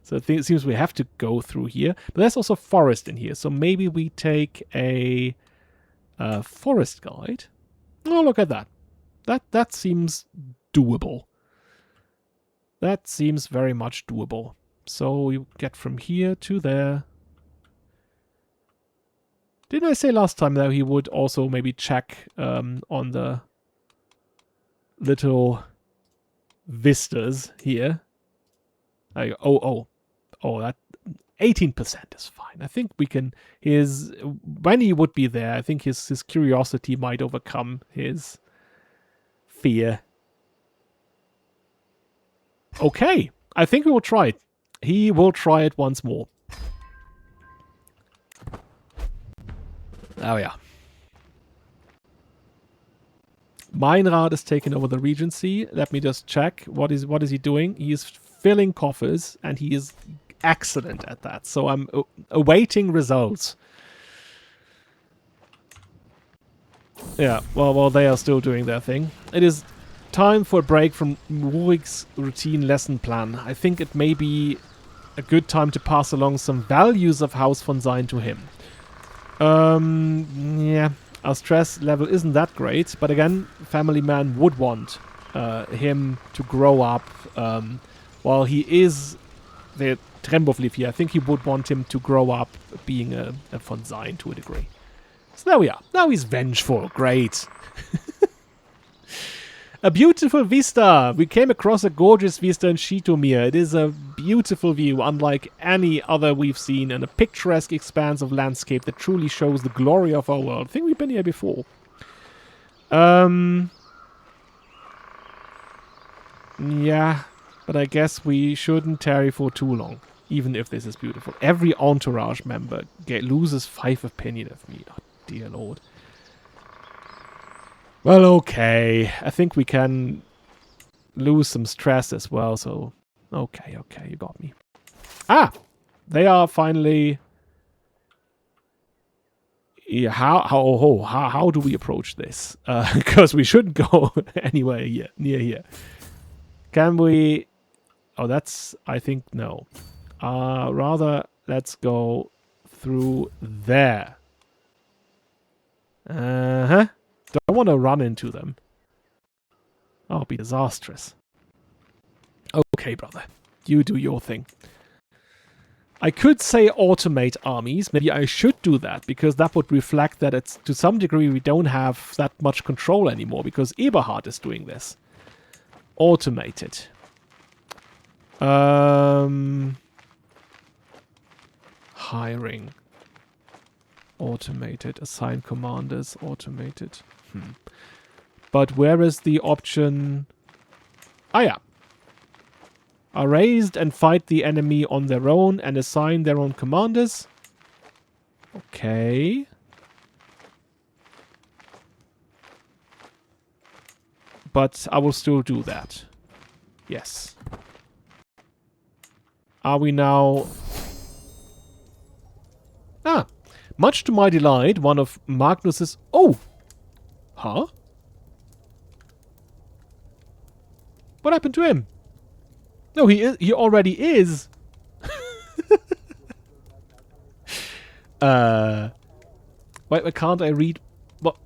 So it seems we have to go through here. But there's also forest in here. So maybe we take a forest guide. Oh, look at that. That seems doable. That seems very much doable. So we get from here to there. Didn't I say last time that he would also maybe check on the little vistas here? That 18% is fine. I think we can. When he would be there, I think his curiosity might overcome his fear. Okay, I think we will try it. He will try it once more. Oh yeah. Meinrad is taking over the regency. Let me just check. What is he doing? He is filling coffers, and he is excellent at that. So I'm awaiting results. Yeah, well, they are still doing their thing. It is time for a break from Rurik's routine lesson plan. I think it may be a good time to pass along some values of House von Sayn to him. Yeah, our stress level isn't that great, but again, Family Man would want him to grow up. While he is the Trembovliv here, I think he would want him to grow up being a von Sayn to a degree. So there we are. Now he's vengeful. Great. A beautiful vista. We came across a gorgeous vista in Shitomir. It is a beautiful view, unlike any other we've seen, and a picturesque expanse of landscape that truly shows the glory of our world. I think we've been here before. Yeah, but I guess we shouldn't tarry for too long, even if this is beautiful. Every entourage member loses 5 opinion of me. Oh, dear Lord. Well, okay. I think we can lose some stress as well, so... Okay, you got me. Ah! They are finally... Yeah, how do we approach this? Because we shouldn't go anywhere near here. Can we... Oh, that's... I think no. Rather, let's go through there. Uh-huh. Don't want to run into them. Oh, it'll be disastrous. Okay, brother. You do your thing. I could say automate armies. Maybe I should do that, because that would reflect that it's to some degree we don't have that much control anymore, because Eberhard is doing this. Automate it. Hiring. Automated. Assign commanders. Automated. But where is the option? Ah, yeah. Are raised and fight the enemy on their own and assign their own commanders. Okay. But I will still do that. Yes. Are we now... Ah. Much to my delight, one of Magnus's... Oh! Huh? What happened to him? No, he already is. Why can't I read? What?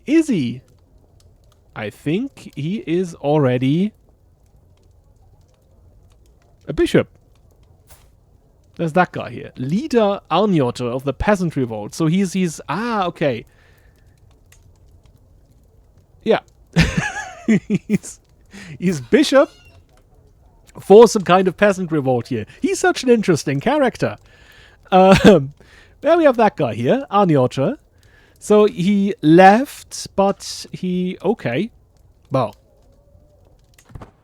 Is he? I think he is already a bishop. There's that guy here. Leader Arnjotter of the Peasant Revolt. So he's ah, okay. Yeah. he's bishop for some kind of peasant revolt here. He's such an interesting character. There we have that guy here, Arnjotter. So he left, but he... Okay. Well,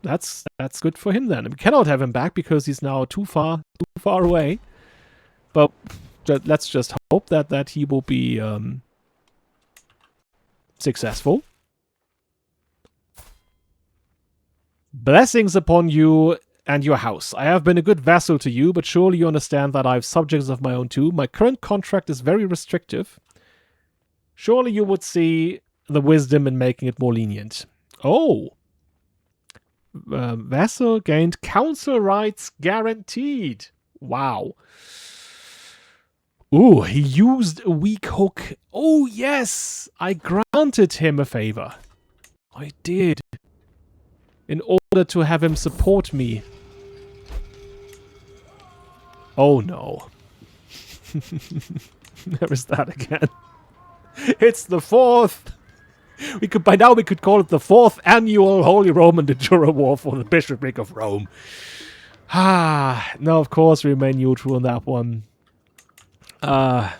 that's good for him then. We cannot have him back because he's now too far away. But let's just hope that he will be successful. Blessings upon you and your house. I have been a good vassal to you, but surely you understand that I have subjects of my own too. My current contract is very restrictive. Surely you would see the wisdom in making it more lenient. Oh. Vassal gained council rights guaranteed. Wow. Ooh, he used a weak hook. Oh, yes. I granted him a favor. I did. In order to have him support me. Oh, no. There is that again. It's the 4th. By now we could call it the 4th annual Holy Roman de Jura War for the Bishopric of Rome. No, of course we remain neutral in that one. We're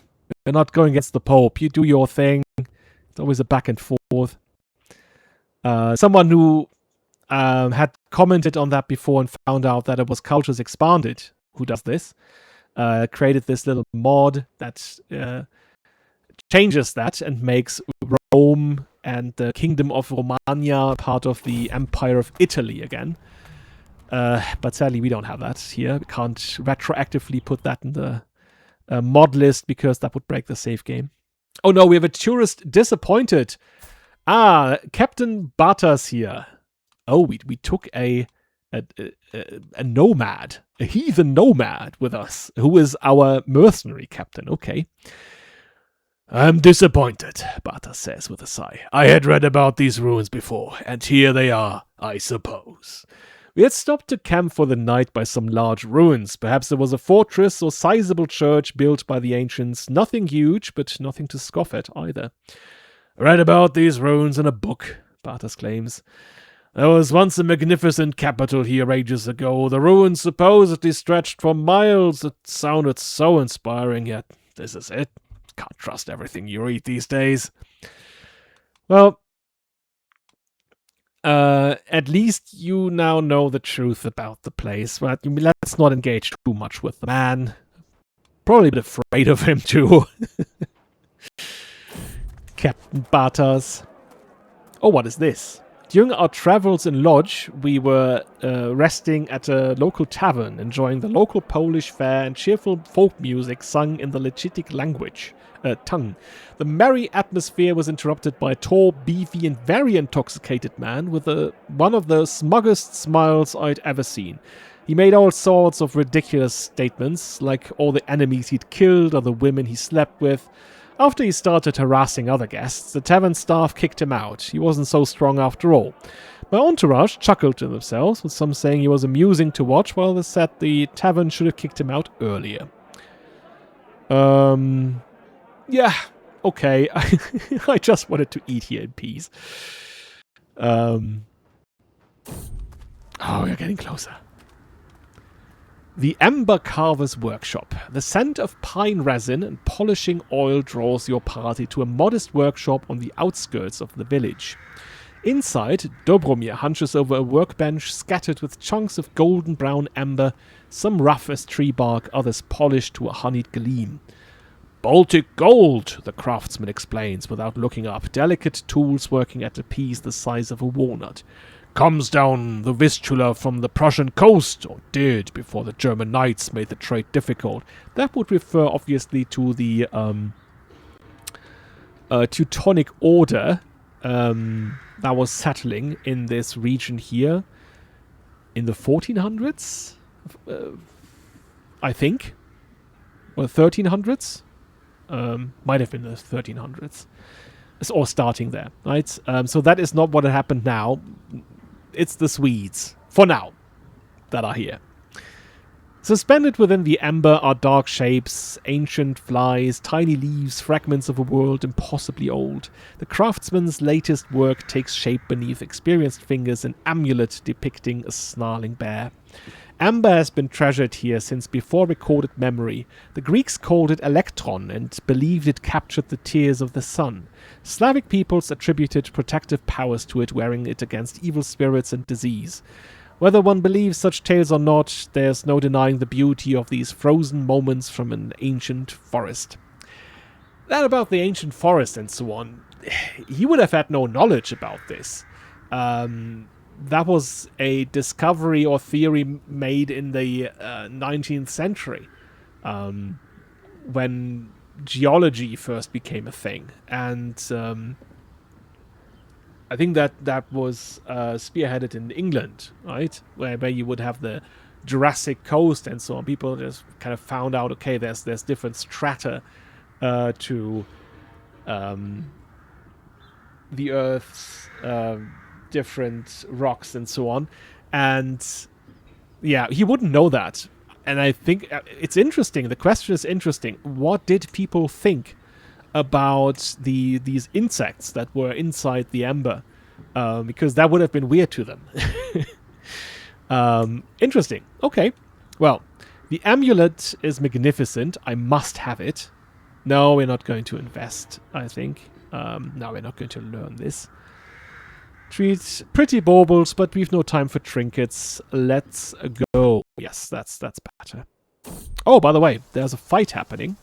not going against the Pope. You do your thing. It's always a back and forth. Someone who had commented on that before and found out that it was Cultures Expanded who does this. Created this little mod that changes that and makes Rome and the Kingdom of Romagna part of the Empire of Italy again. But sadly, we don't have that here. We can't retroactively put that in the mod list because that would break the save game. Oh no, we have a tourist disappointed. Captain Bartas here. Oh, we took a nomad, a heathen nomad with us, who is our mercenary captain. Okay. I'm disappointed, Bartas says with a sigh. I had read about these ruins before, and here they are, I suppose. We had stopped to camp for the night by some large ruins. Perhaps there was a fortress or sizable church built by the ancients. Nothing huge, but nothing to scoff at either. Read about these ruins in a book, Bartas claims. There was once a magnificent capital here ages ago. The ruins supposedly stretched for miles. It sounded so inspiring, yet this is it. Can't trust everything you read these days. Well, at least you now know the truth about the place. But let's not engage too much with the man. Probably a bit afraid of him too. Captain Bartas. Oh, what is this? During our travels in Lodz, we were resting at a local tavern, enjoying the local Polish fare and cheerful folk music sung in the Lechitic language. Tongue. The merry atmosphere was interrupted by a tall, beefy, and very intoxicated man with one of the smuggest smiles I'd ever seen. He made all sorts of ridiculous statements, like all the enemies he'd killed or the women he slept with. After he started harassing other guests, the tavern staff kicked him out. He wasn't so strong after all. My entourage chuckled to themselves, with some saying he was amusing to watch, while others said the tavern should have kicked him out earlier. Yeah, okay. I just wanted to eat here in peace. Oh, we're getting closer. The Ember Carver's Workshop. The scent of pine resin and polishing oil draws your party to a modest workshop on the outskirts of the village. Inside, Dobromir hunches over a workbench scattered with chunks of golden brown ember, some rough as tree bark, others polished to a honeyed gleam. Baltic gold, the craftsman explains without looking up, delicate tools working at a piece the size of a walnut. Comes down the Vistula from the Prussian coast, or did, before the German knights made the trade difficult. That would refer, obviously, to the Teutonic Order that was settling in this region here in the 1400s, I think, or 1300s. Might have been the 1300s, or starting there, right? So that is not what had happened now. It's the Swedes, for now, that are here. Suspended within the ember are dark shapes, ancient flies, tiny leaves, fragments of a world impossibly old. The craftsman's latest work takes shape beneath experienced fingers, an amulet depicting a snarling bear. Amber has been treasured here since before recorded memory. The Greeks called it electron and believed it captured the tears of the sun. Slavic peoples attributed protective powers to it, wearing it against evil spirits and disease. Whether one believes such tales or not, there's no denying the beauty of these frozen moments from an ancient forest. That about the ancient forest and so on, he would have had no knowledge about this. That was a discovery or theory made in the 19th century, when geology first became a thing. And I think that was spearheaded in England, right? Where you would have the Jurassic coast and so on. People just kind of found out, okay, there's different strata to the Earth's different rocks and so on. And yeah, he wouldn't know that. And I think it's interesting. The question is interesting. What did people think about these insects that were inside the ember? Because that would have been weird to them. Interesting. Okay. Well, the amulet is magnificent. I must have it. No, we're not going to invest, I think. No, we're not going to learn this. Treat pretty baubles, but we've no time for trinkets. Let's go. Yes, that's better. Oh, by the way, there's a fight happening.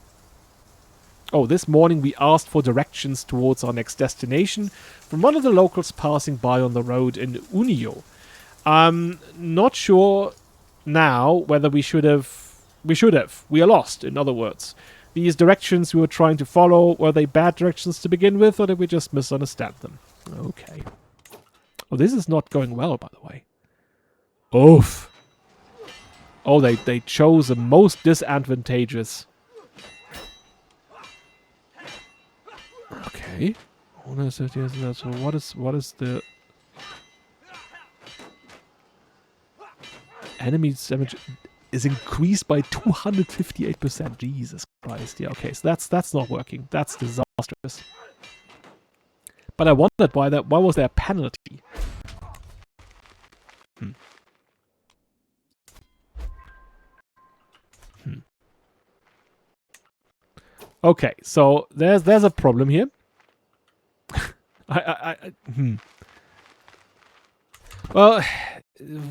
Oh, this morning we asked for directions towards our next destination from one of the locals passing by on the road in Unio. I'm not sure now whether we should have. We are lost, in other words. These directions we were trying to follow, were they bad directions to begin with, or did we just misunderstand them? Okay. Oh, this is not going well, by the way. Oof. Oh, they chose the most disadvantageous. Okay. What is the enemy's damage is increased by 258%. Jesus Christ. Yeah, okay, so that's not working. That's disastrous. But I wondered why was there a penalty? Okay, so there's a problem here. Well,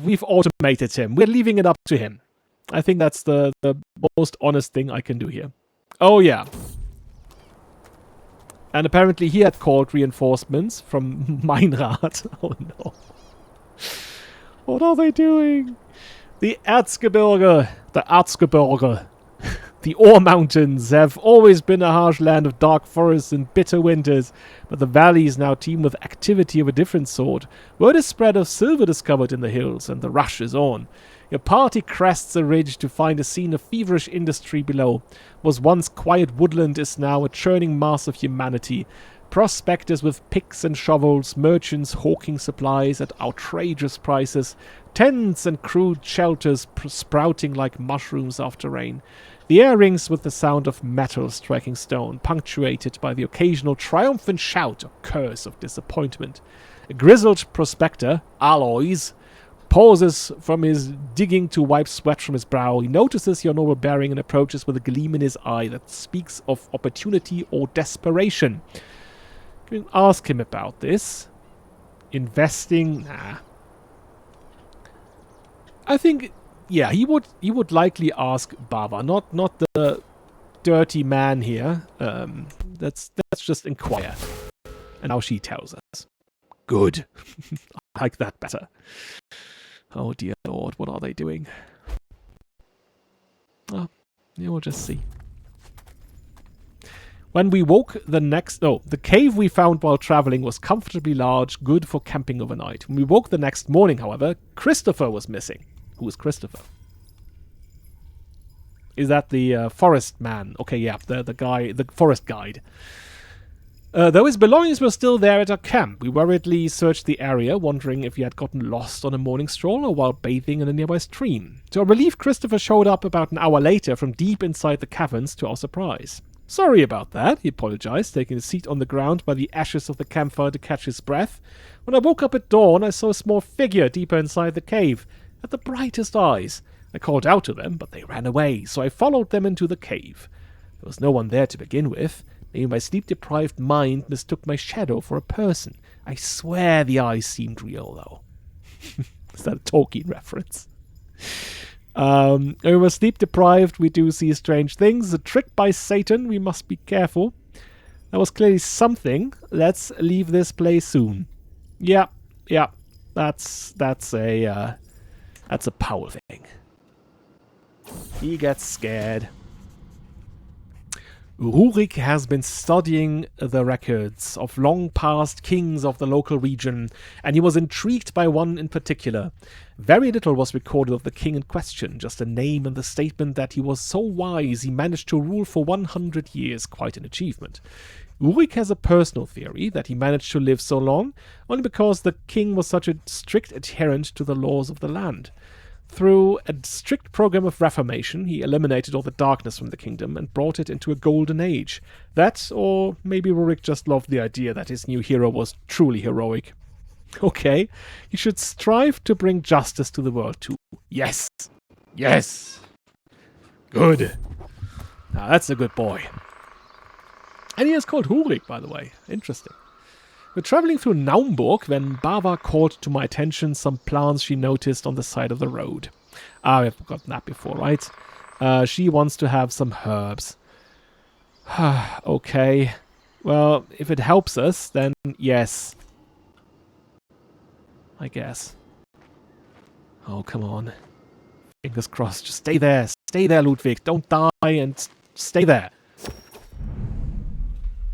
we've automated him. We're leaving it up to him. I think that's the most honest thing I can do here. Oh yeah. And apparently he had called reinforcements from Meinrad. Oh no. What are they doing? The Erzgebirge. The Ore Mountains have always been a harsh land of dark forests and bitter winters, but the valleys now teem with activity of a different sort. Word is spread of silver discovered in the hills, and the rush is on. Your party crests a ridge to find a scene of feverish industry below. Was once quiet woodland is now a churning mass of humanity. Prospectors with picks and shovels, merchants hawking supplies at outrageous prices, tents and crude shelters sprouting like mushrooms after rain. The air rings with the sound of metal striking stone, punctuated by the occasional triumphant shout or curse of disappointment. A grizzled prospector, Aloys, pauses from his digging to wipe sweat from his brow. He notices your noble bearing and approaches with a gleam in his eye that speaks of opportunity or desperation. You can ask him about this. Investing? Nah. I think, yeah, he would likely ask Bava, not the dirty man here. Let's just inquire. And now she tells us. Good. I like that better. Oh dear Lord, what are they doing? Oh, yeah, we'll just see. When we woke the cave we found while traveling was comfortably large, good for camping overnight. When we woke the next morning, however, Christopher was missing. Who is Christopher? Is that the forest man? Okay, yeah, the guy, the forest guide. Though his belongings were still there at our camp, we worriedly searched the area, wondering if he had gotten lost on a morning stroll or while bathing in a nearby stream. To our relief, Christopher showed up about an hour later from deep inside the caverns to our surprise. Sorry about that, he apologized, taking a seat on the ground by the ashes of the campfire to catch his breath. When I woke up at dawn, I saw a small figure deeper inside the cave, had the brightest eyes. I called out to them, but they ran away, so I followed them into the cave. There was no one there to begin with. Maybe my sleep-deprived mind mistook my shadow for a person. I swear the eyes seemed real, though. Is that a Tolkien reference? When we're sleep-deprived, we do see strange things. A trick by Satan, we must be careful. That was clearly something. Let's leave this place soon. Yeah. That's a Powell thing. He gets scared. Rurik has been studying the records of long-past kings of the local region, and he was intrigued by one in particular. Very little was recorded of the king in question, just a name and the statement that he was so wise he managed to rule for 100 years, quite an achievement. Rurik has a personal theory that he managed to live so long only because the king was such a strict adherent to the laws of the land. Through a strict program of reformation, he eliminated all the darkness from the kingdom and brought it into a golden age. That, or maybe Rurik just loved the idea that his new hero was truly heroic. Okay, he should strive to bring justice to the world too. Yes! Yes! Good. Now that's a good boy. And he is called Rurik, by the way. Interesting. We're traveling through Naumburg when Bava called to my attention some plants she noticed on the side of the road. We've forgotten that before, right? She wants to have some herbs. Okay. Well, if it helps us, then yes. I guess. Oh, come on. Fingers crossed. Just stay there. Stay there, Ludwig. Don't die and stay there.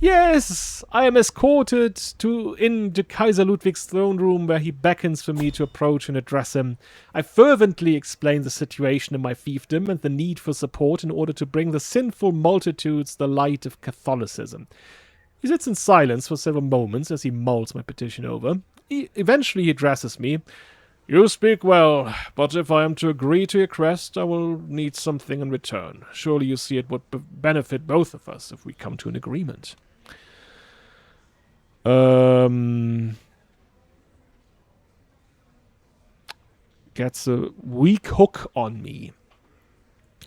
Yes, I am escorted into Kaiser Ludwig's throne room where he beckons for me to approach and address him. I fervently explain the situation in my fiefdom and the need for support in order to bring the sinful multitudes the light of Catholicism. He sits in silence for several moments as he mulls my petition over. Eventually he addresses me. You speak well, but if I am to agree to your request, I will need something in return. Surely you see it would benefit both of us if we come to an agreement. Gets a weak hook on me.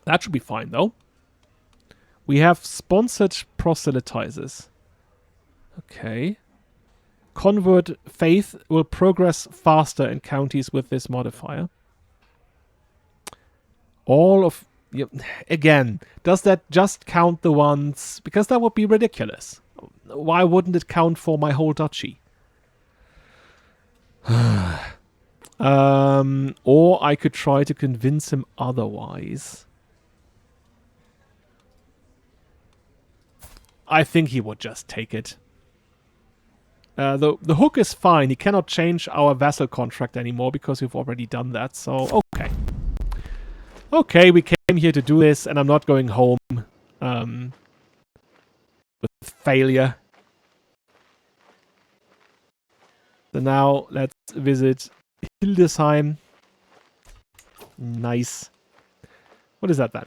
That should be fine, though. We have sponsored proselytizers. Okay. Convert faith will progress faster in counties with this modifier. All of... Again, does that just count the ones... Because that would be ridiculous. Why wouldn't it count for my whole duchy? Or I could try to convince him otherwise. I think he would just take it. The hook is fine. He cannot change our vassal contract anymore because we've already done that. So, okay. Okay, we came here to do this, and I'm not going home with failure. So now, let's visit Hildesheim. Nice. What is that then?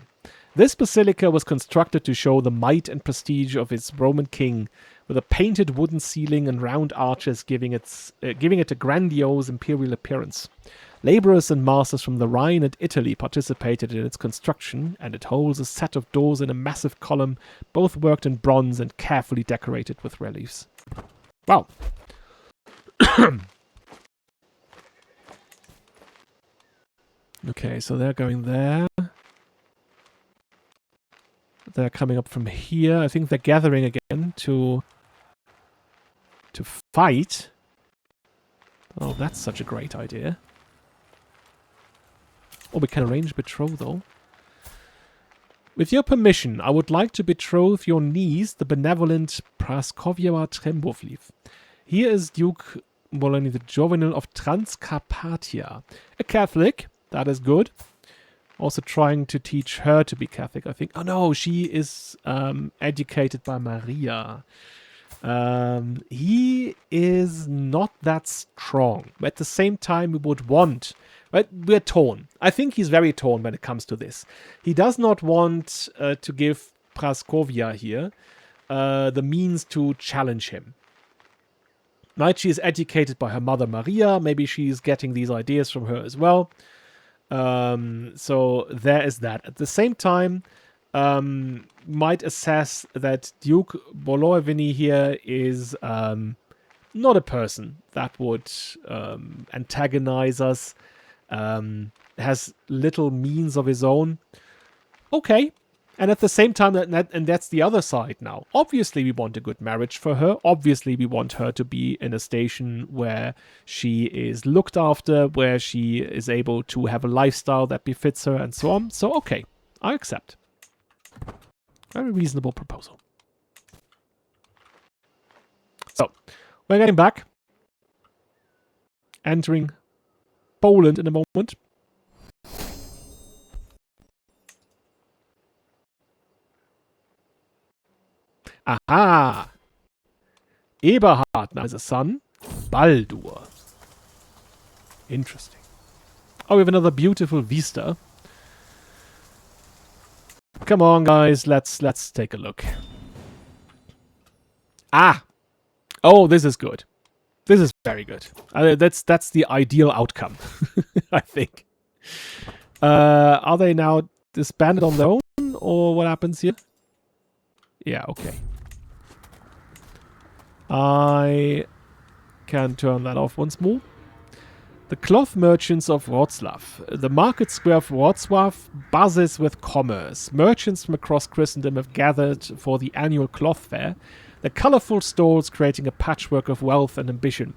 This basilica was constructed to show the might and prestige of its Roman king, with a painted wooden ceiling and round arches giving it a grandiose imperial appearance. Laborers and masters from the Rhine and Italy participated in its construction, and it holds a set of doors in a massive column, both worked in bronze and carefully decorated with reliefs. Wow. Okay, so they're going there. They're coming up from here. I think they're gathering again to fight. Oh, that's such a great idea. Oh, we can arrange betrothal. With your permission, I would like to betroth your niece, the benevolent Praskovia Trembovliv. Here is Duke Bologna the Jovenel of Transcarpathia. A Catholic, that is good. Also trying to teach her to be Catholic, I think. Oh no, she is educated by Maria. He is not that strong. But at the same time, we would want... But we're torn. I think he's very torn when it comes to this. He does not want to give Praskovia here the means to challenge him. Right? She is educated by her mother Maria. Maybe she's getting these ideas from her as well. So there is that. At the same time, might assess that Duke Boloevini here is not a person that would antagonize us. Has little means of his own. Okay. And at the same time, and that's the other side now. Obviously, we want a good marriage for her. Obviously, we want her to be in a station where she is looked after, where she is able to have a lifestyle that befits her, and so on. So, okay. I accept. Very reasonable proposal. So, we're getting back. Entering Poland in a moment. Aha! Eberhard now has a son, Baldur. Interesting. Oh, we have another beautiful vista. Come on, guys, let's take a look. Ah! Oh, this is good. This is very good. That's the ideal outcome, I think. Are they now disbanded on their own, or what happens here? Yeah, okay. I can turn that off once more. The cloth merchants of Wrocław. The market square of Wrocław buzzes with commerce. Merchants from across Christendom have gathered for the annual cloth fair, their colourful stalls creating a patchwork of wealth and ambition.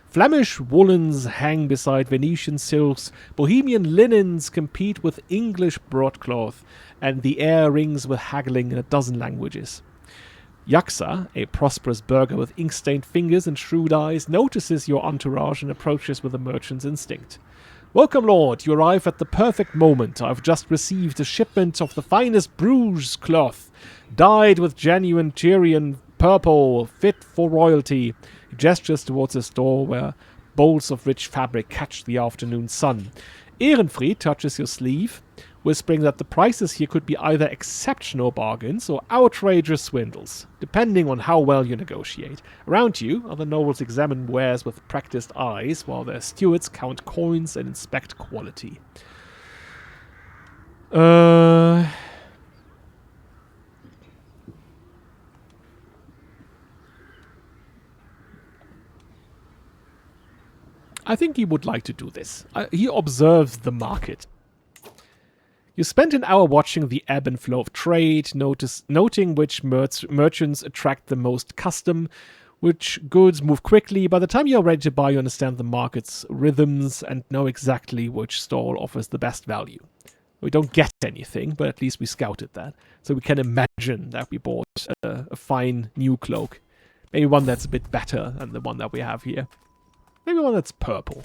Flemish woolens hang beside Venetian silks, Bohemian linens compete with English broadcloth, and the air rings with haggling in a dozen languages. Yaksa, a prosperous burgher with ink-stained fingers and shrewd eyes, notices your entourage and approaches with a merchant's instinct. Welcome, Lord. You arrive at the perfect moment. I've just received a shipment of the finest Bruges cloth, dyed with genuine Tyrian purple, fit for royalty. He gestures towards a store where bolts of rich fabric catch the afternoon sun. Ehrenfried touches your sleeve, whispering that the prices here could be either exceptional bargains or outrageous swindles, depending on how well you negotiate. Around you, other nobles examine wares with practiced eyes, while their stewards count coins and inspect quality. I think he would like to do this. He observes the market. You spent an hour watching the ebb and flow of trade, noting which merchants attract the most custom, which goods move quickly. By the time you're ready to buy, you understand the market's rhythms and know exactly which stall offers the best value. We don't get anything, but at least we scouted that. So we can imagine that we bought a fine new cloak. Maybe one that's a bit better than the one that we have here. Maybe one that's purple.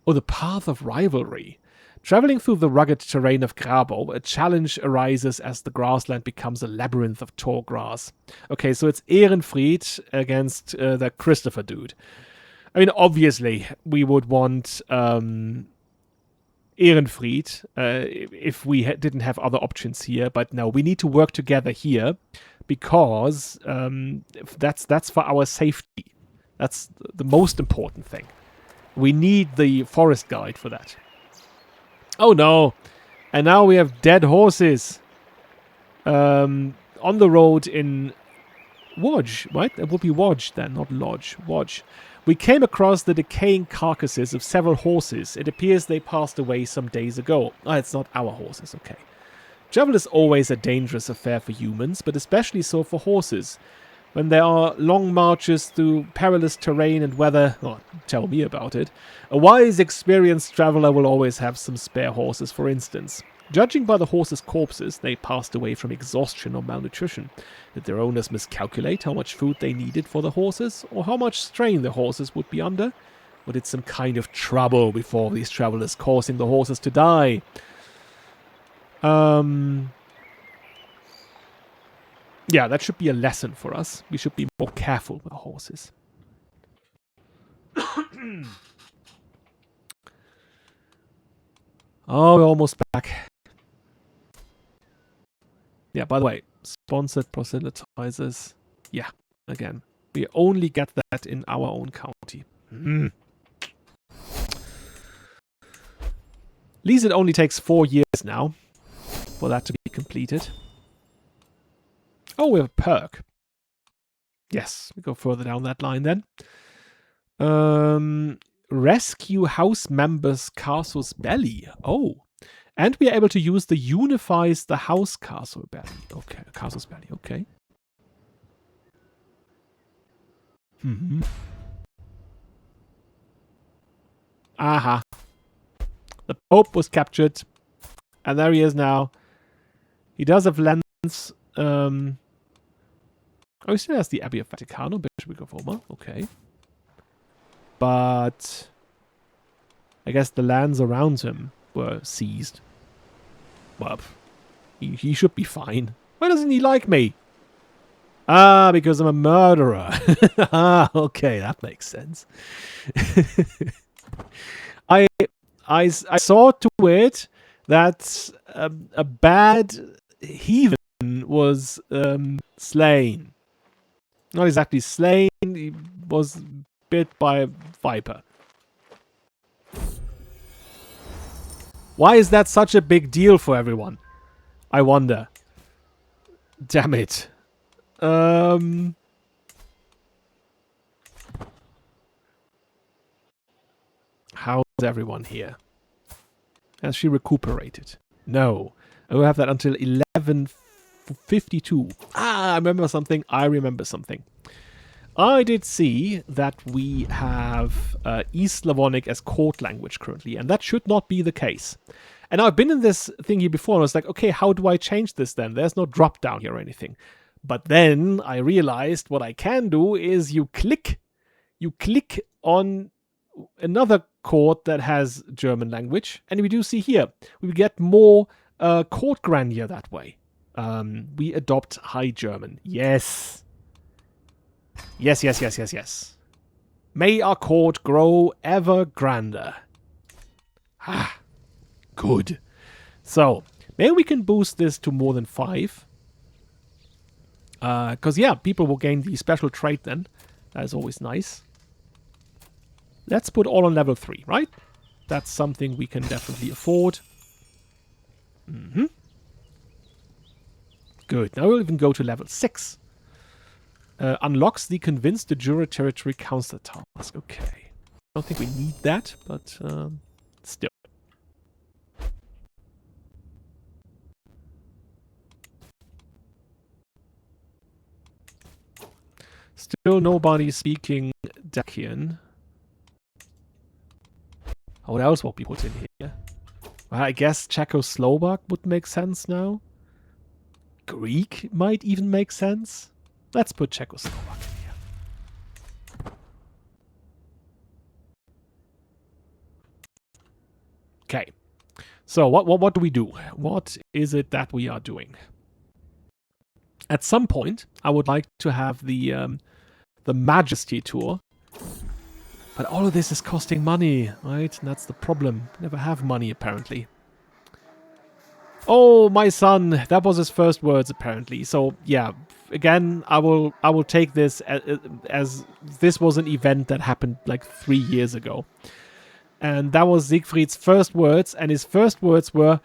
Or the Path of Rivalry. Traveling through the rugged terrain of Grabo, a challenge arises as the grassland becomes a labyrinth of tall grass. Okay, so it's Ehrenfried against the Christopher dude. I mean, obviously, we would want Ehrenfried if we didn't have other options here. But no, we need to work together here because that's for our safety. That's the most important thing. We need the forest guide for that. Oh no! And now we have dead horses. On the road in Wodge, right? That would be Wodge then, not Lodge. Wodge. We came across the decaying carcasses of several horses. It appears they passed away some days ago. Oh, it's not our horses, okay. Travel is always a dangerous affair for humans, but especially so for horses. When there are long marches through perilous terrain and weather, oh, tell me about it. A wise, experienced traveler will always have some spare horses, for instance. Judging by the horses' corpses, they passed away from exhaustion or malnutrition. Did their owners miscalculate how much food they needed for the horses, or how much strain the horses would be under? Or did some kind of trouble before these travelers causing the horses to die? Yeah, that should be a lesson for us. We should be more careful with our horses. Oh, we're almost back. Yeah, by the way, sponsored proselytizers. Yeah, again, we only get that in our own county. At least it only takes 4 years now for that to be completed. Oh, we have a perk. Yes, we go further down that line then. Rescue house members' castle's belly. Oh. And we are able to use the unifies the house castle belly. Okay, castle's belly, okay. Aha. The Pope was captured. And there he is now. He does have lands. Oh, he still has the Abbey of Vaticano, Bishop of Roma. Okay. But I guess the lands around him were seized. Well, he should be fine. Why doesn't he like me? Ah, because I'm a murderer. Ah, okay, that makes sense. I saw to it that a bad heathen was slain. Not exactly slain, he was bit by a viper. Why is that such a big deal for everyone? I wonder. Damn it. How's everyone here? Has she recuperated? No. I will have that until 11:52. Ah, I remember something. I did see that we have East Slavonic as court language currently, and that should not be the case. And I've been in this thing here before, and I was like, okay, how do I change this then? There's no drop down here or anything. But then I realized what I can do is you click on another court that has German language, and we do see here, we get more court grandeur that way. We adopt High German. Yes. Yes. May our court grow ever grander. Ah, good. So, maybe we can boost this to more than 5. Because, yeah, people will gain the special trait then. That is always nice. Let's put all on level 3, right? That's something we can definitely afford. Good. Now we'll even go to level 6. Unlocks the Convince the Jura Territory Council task. Okay. I don't think we need that, but still. Still nobody speaking Dacian. What else will be put in here? Well, I guess Czechoslovak would make sense now. Greek might even make sense. Let's put Czechoslovak in here. Okay. So what do we do? What is it that we are doing? At some point, I would like to have the Majesty tour. But all of this is costing money, right? And that's the problem. Never have money, apparently. Oh, my son. That was his first words, apparently. So, yeah. Again, I will take this as this was an event that happened like 3 years ago. And that was Siegfried's first words, and his first words were,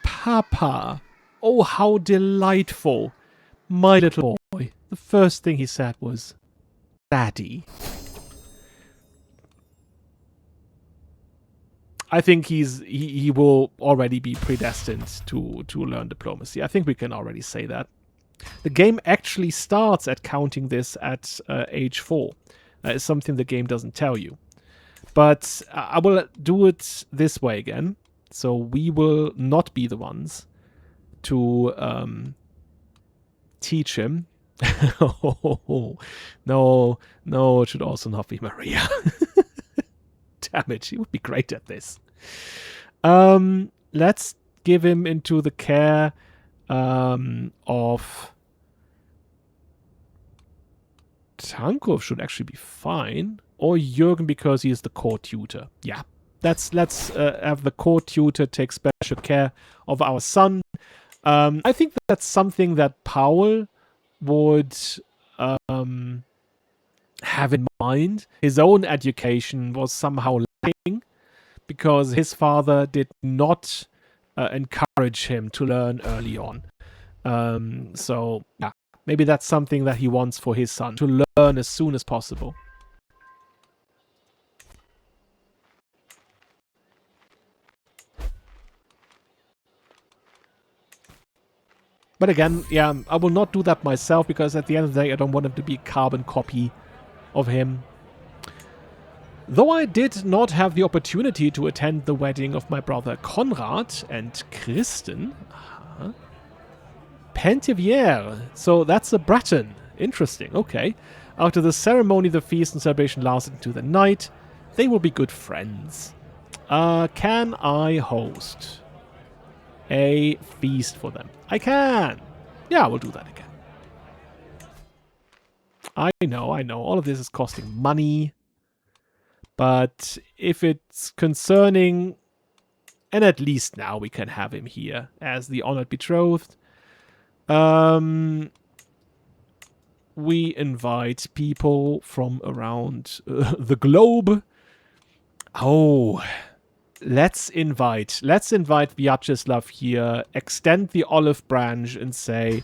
Papa. Oh, how delightful. My little boy. The first thing he said was, Daddy. I think he will already be predestined to learn diplomacy. I think we can already say that. The game actually starts at counting this at age 4. That is something the game doesn't tell you. But I will do it this way again. So we will not be the ones to teach him. No, it should also not be Maria. Damn it, she would be great at this. Let's give him into the care of Tankov should actually be fine. Or Jürgen because he is the court tutor. Yeah, let's have the court tutor take special care of our son. I think that's something that Paul would have in mind. His own education was somehow lacking because his father did not encourage him to learn early on. So, yeah, maybe that's something that he wants for his son, to learn as soon as possible. But again, yeah, I will not do that myself because at the end of the day, I don't want him to be a carbon copy of him. Though I did not have the opportunity to attend the wedding of my brother Konrad and Kristen. Penthivier. So that's a Breton. Interesting, okay. After the ceremony, the feast and celebration lasted into the night. They will be good friends. Can I host a feast for them? I can. Yeah, we'll do that again. I know. All of this is costing money. But if it's concerning, and at least now we can have him here as the honored betrothed. We invite people from around the globe. Oh, Let's invite Vyacheslav here, extend the olive branch and say,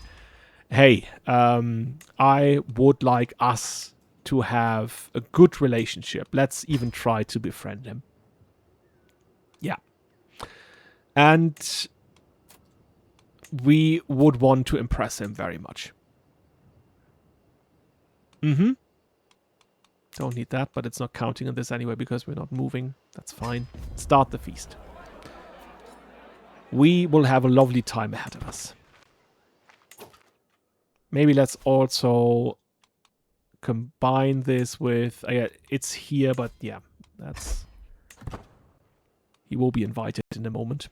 hey, I would like us to have a good relationship. Let's even try to befriend him. Yeah. And we would want to impress him very much. Don't need that, but it's not counting on this anyway because we're not moving. That's fine. Start the feast. We will have a lovely time ahead of us. Maybe let's also combine this with... it's here, but yeah, that's... He will be invited in a moment.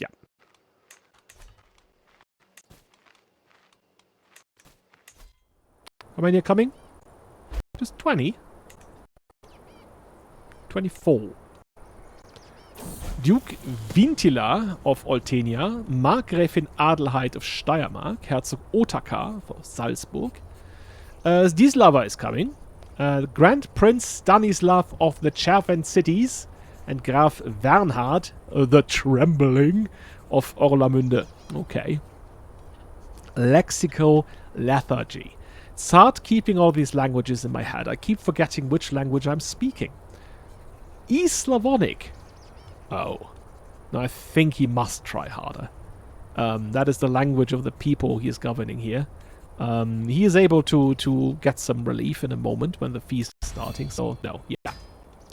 Yeah. How many are coming? Just 20? 24. Duke Wintila of Oltenia, Markgräfin Adelheid of Steiermark, Herzog Otakar of Salzburg. Zdislava is coming. Grand Prince Stanislav of the Czerwen cities, and Graf Bernhard, the Trembling, of Orlamünde. Okay. Lexical lethargy. It's hard keeping all these languages in my head. I keep forgetting which language I'm speaking. East Slavonic. Oh. No, I think he must try harder. That is the language of the people he is governing here. He is able to get some relief in a moment when the feast is starting. So, no, yeah.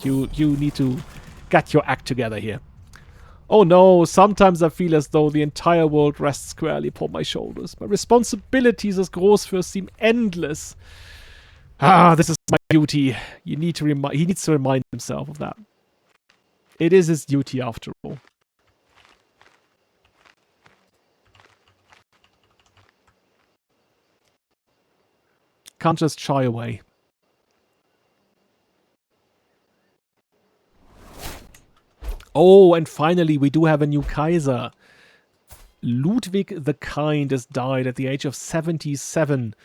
You need to get your act together here. Oh no, sometimes I feel as though the entire world rests squarely upon my shoulders. My responsibilities as Großfürst seem endless. This is my duty. He needs to remind himself of that. It is his duty after all. Can't just shy away. Oh, and finally, we do have a new Kaiser. Ludwig the Kind has died at the age of 77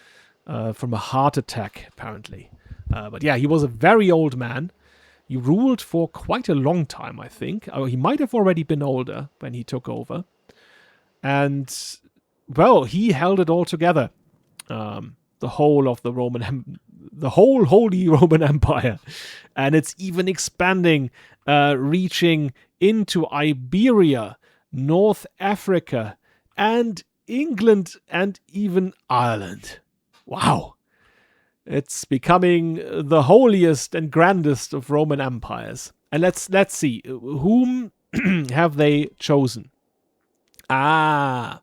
from a heart attack, apparently. But yeah, he was a very old man. He ruled for quite a long time, I think. He might have already been older when he took over. And, well, he held it all together. The whole of the whole Holy Roman Empire. And it's even expanding, reaching into Iberia, North Africa, and England, and even Ireland. Wow. It's becoming the holiest and grandest of Roman empires. And let's see, whom have they chosen? And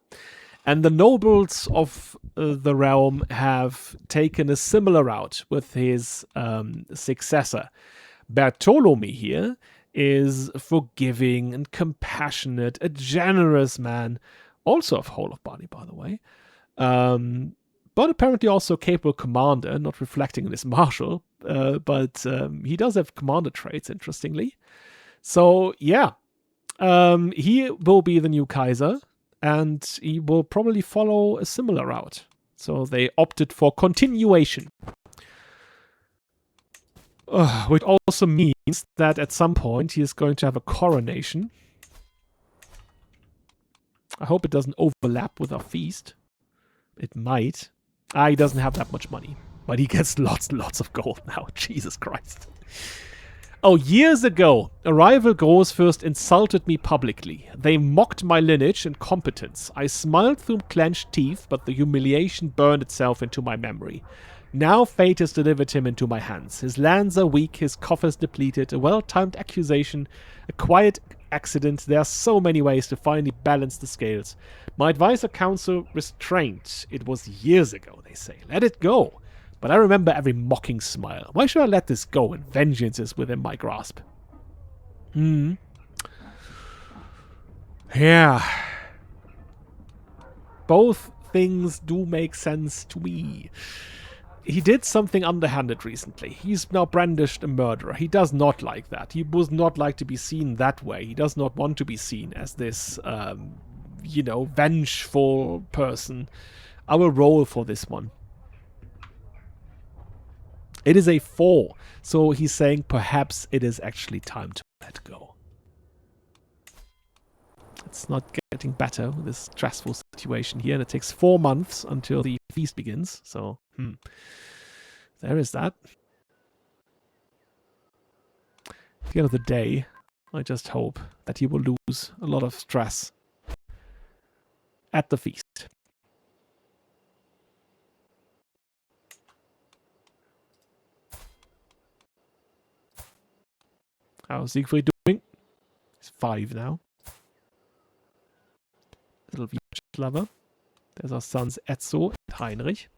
the nobles of the realm have taken a similar route with his successor. Bartholomew here is forgiving and compassionate, a generous man, also of whole of body, by the way. But apparently also capable commander, not reflecting in his marshal, but he does have commander traits, interestingly. So, yeah, he will be the new Kaiser, and he will probably follow a similar route. So they opted for continuation. Which also means that at some point he is going to have a coronation. I hope it doesn't overlap with our feast. It might. He doesn't have that much money, but he gets lots and lots of gold now. Jesus Christ. Oh, years ago, a rival Großfürst insulted me publicly. They mocked my lineage and competence. I smiled through clenched teeth, but the humiliation burned itself into my memory. Now fate has delivered him into my hands. His lands are weak, his coffers depleted, a well-timed accusation, a quiet accident. There are so many ways to finally balance the scales. My advisor counsel restraint. It was years ago, they say. Let it go. But I remember every mocking smile. Why should I let this go when vengeance is within my grasp? Yeah. Both things do make sense to me. He did something underhanded recently. He's now brandished a murderer. He does not like that. He would not like to be seen that way. He does not want to be seen as this, vengeful person. I will roll for this one. It is a 4. So he's saying perhaps it is actually time to let go. It's not getting better with this stressful situation here. And it takes 4 months until the feast begins. So, there is that. At the end of the day, I just hope that he will lose a lot of stress at the feast. How's Siegfried doing? He's 5 now. Little Wirtschaft lover. There's our sons Etzo and Heinrich.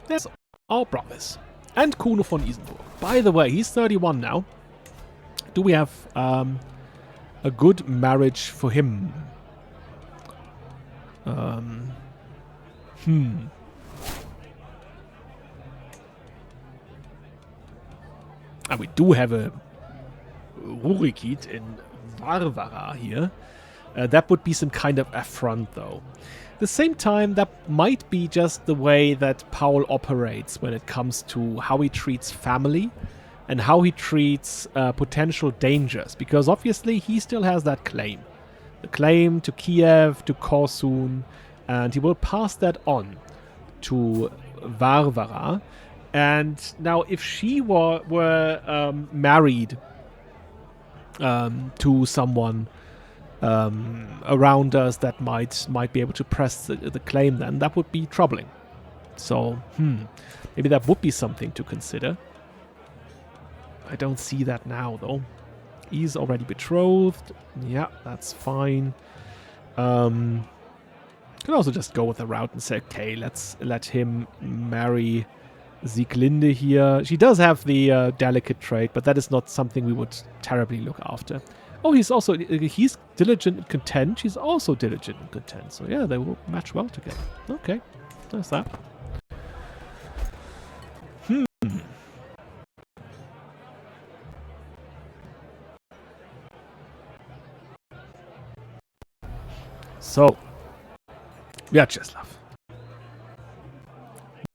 There's our brothers. And Kuno von Isenburg. By the way, he's 31 now. Do we have a good marriage for him? And we do have a Rurikid in Varvara here. That would be some kind of affront, though. At the same time, that might be just the way that Paul operates when it comes to how he treats family and how he treats potential dangers, because obviously he still has that claim. The claim to Kiev, to Korsun, and he will pass that on to Varvara. And now if she were married to someone around us that might be able to press the claim, then that would be troubling. So, maybe that would be something to consider. I don't see that now, though. He's already betrothed. Yeah, that's fine. Could also just go with the route and say, okay, let's let him marry Sieglinde here. She does have the delicate trait, but that is not something we would terribly look after. Oh, he's diligent and content. She's also diligent and content. So yeah, they will match well together. Okay. There's that. So, Vyacheslav.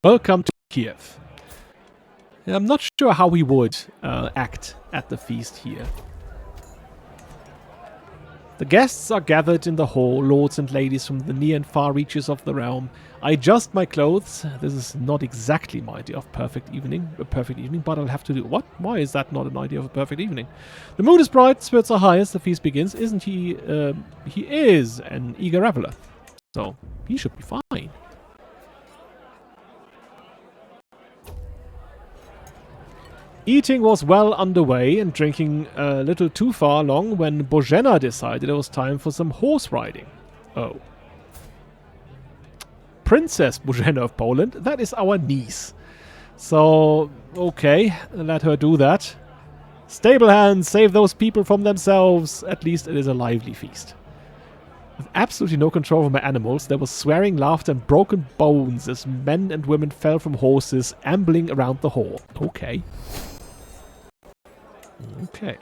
Welcome to Kiev. I'm not sure how we would act at the feast here. The guests are gathered in the hall, lords and ladies from the near and far reaches of the realm. I adjust my clothes. This is not exactly my idea of a perfect evening, but I'll have to do... What? Why is that not an idea of a perfect evening? The mood is bright, spirits are high as the feast begins. Isn't he... he is an eager reveler. So, he should be fine. Eating was well underway and drinking a little too far along when Bożena decided it was time for some horse riding. Oh. Princess Bożena of Poland, that is our niece. So, okay, let her do that. Stable hands, save those people from themselves. At least it is a lively feast. With absolutely no control over my animals, there was swearing, laughter, and broken bones as men and women fell from horses, ambling around the hall. Okay. Okay.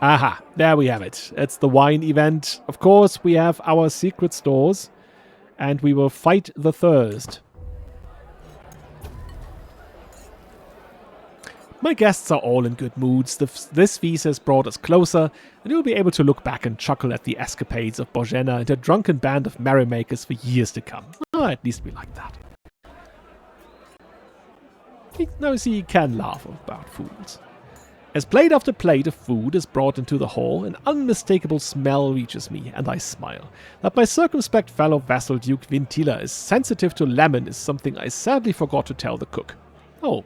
Aha, there we have it. It's the wine event. Of course, we have our secret stores, and we will fight the thirst. My guests are all in good moods. This feast has brought us closer, and you'll be able to look back and chuckle at the escapades of Bożena and her drunken band of merrymakers for years to come. Oh, at least we like that. Now see, you can laugh about fools. As plate after plate of food is brought into the hall, an unmistakable smell reaches me, and I smile. That my circumspect fellow vassal Duke Vintila is sensitive to lemon is something I sadly forgot to tell the cook. Oh,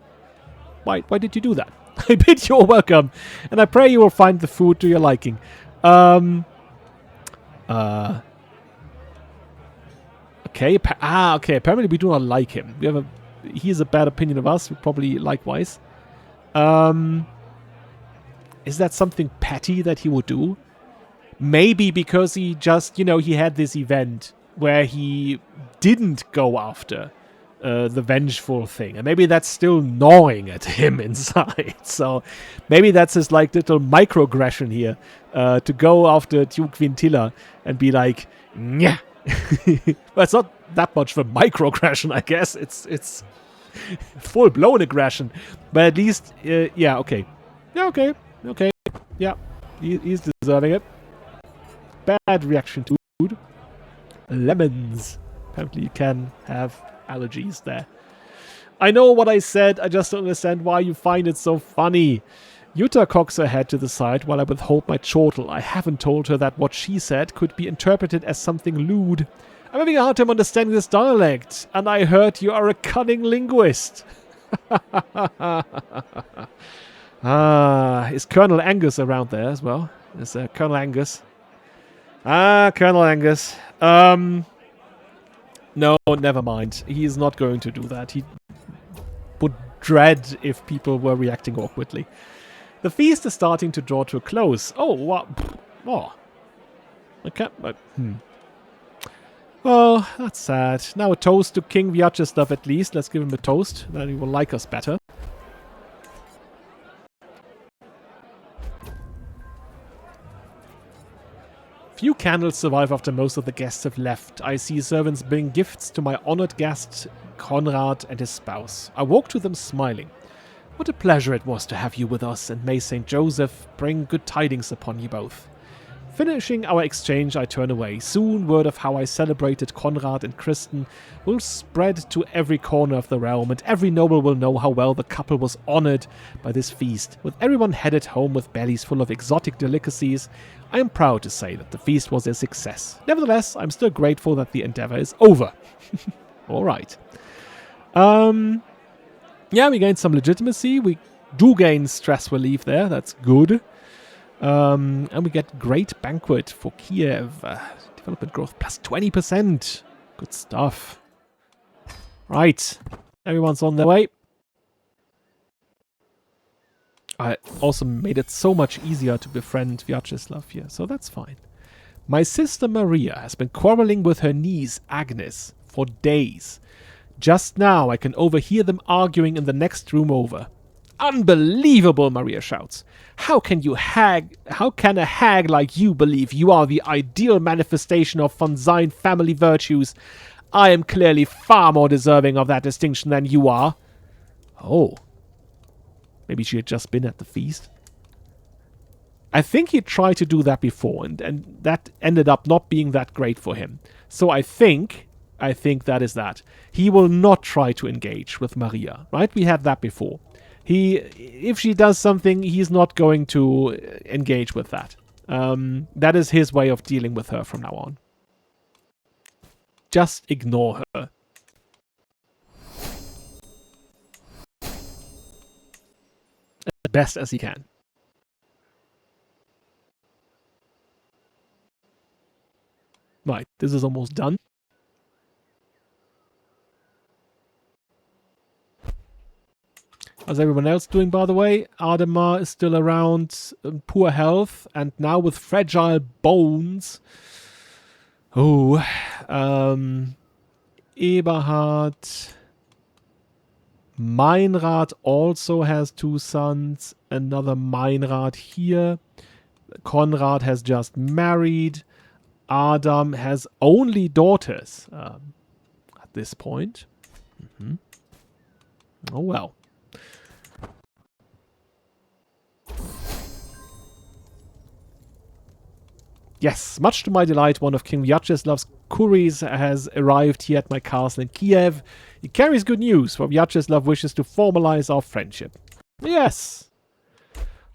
why did you do that? I bid you all welcome, and I pray you will find the food to your liking. Okay, okay, apparently we do not like him. He has a bad opinion of us, probably likewise. Is that something petty that he would do? Maybe because he just, he had this event where he didn't go after the vengeful thing. And maybe that's still gnawing at him inside. So maybe that's his little microaggression here. To go after Duke Vintila and be like, nyah. Well, it's not that much of a microaggression, I guess. It's full-blown aggression. But at least, yeah, okay. Yeah, okay. Okay. Yeah. He's deserving it. Bad reaction to food. Lemons. Apparently you can have allergies there. I know what I said. I just don't understand why you find it so funny. Jutta cocks her head to the side while I withhold my chortle. I haven't told her that what she said could be interpreted as something lewd. I'm having a hard time understanding this dialect, and I heard you are a cunning linguist. Is Colonel Angus around there as well? Is Colonel Angus? Colonel Angus. No, never mind. He is not going to do that. He would dread if people were reacting awkwardly. The feast is starting to draw to a close. Oh, what? Oh. Okay. Oh, that's sad. Now a toast to King Vyacheslav at least. Let's give him a toast. Then he will like us better. Few candles survive after most of the guests have left. I see servants bring gifts to my honored guest, Konrad, and his spouse. I walk to them smiling. What a pleasure it was to have you with us, and may St. Joseph bring good tidings upon you both. Finishing our exchange, I turn away. Soon, word of how I celebrated Konrad and Kristen will spread to every corner of the realm, and every noble will know how well the couple was honored by this feast. With everyone headed home with bellies full of exotic delicacies, I am proud to say that the feast was a success. Nevertheless, I'm still grateful that the endeavor is over. All right. Yeah, we gained some legitimacy. We do gain stress relief there. That's good. And we get great banquet for Kiev. Development growth plus 20%. Good stuff. Right. Everyone's on their way. I also made it so much easier to befriend Vyacheslav here, so that's fine. My sister Maria has been quarreling with her niece Agnes for days. Just now I can overhear them arguing in the next room over. Unbelievable, Maria shouts. How can a hag like you believe you are the ideal manifestation of von Sayn family virtues? I am clearly far more deserving of that distinction than you are. Oh. Maybe she had just been at the feast. I think he tried to do that before, and that ended up not being that great for him. So I think that is that. He will not try to engage with Maria, right? We had that before. If she does something, he's not going to engage with that. That is his way of dealing with her from now on. Just ignore her. As best as he can. Right, this is almost done. How's everyone else doing, by the way? Ademar is still around, poor health, and now with fragile bones. Oh, Eberhard. Meinrad also has 2 sons. Another Meinrad here. Konrad has just married. Adam has only daughters at this point. Mm-hmm. Oh well. Yes, much to my delight, one of King Vyacheslav's couriers has arrived here at my castle in Kiev. He carries good news, for Vyacheslav wishes to formalize our friendship. Yes.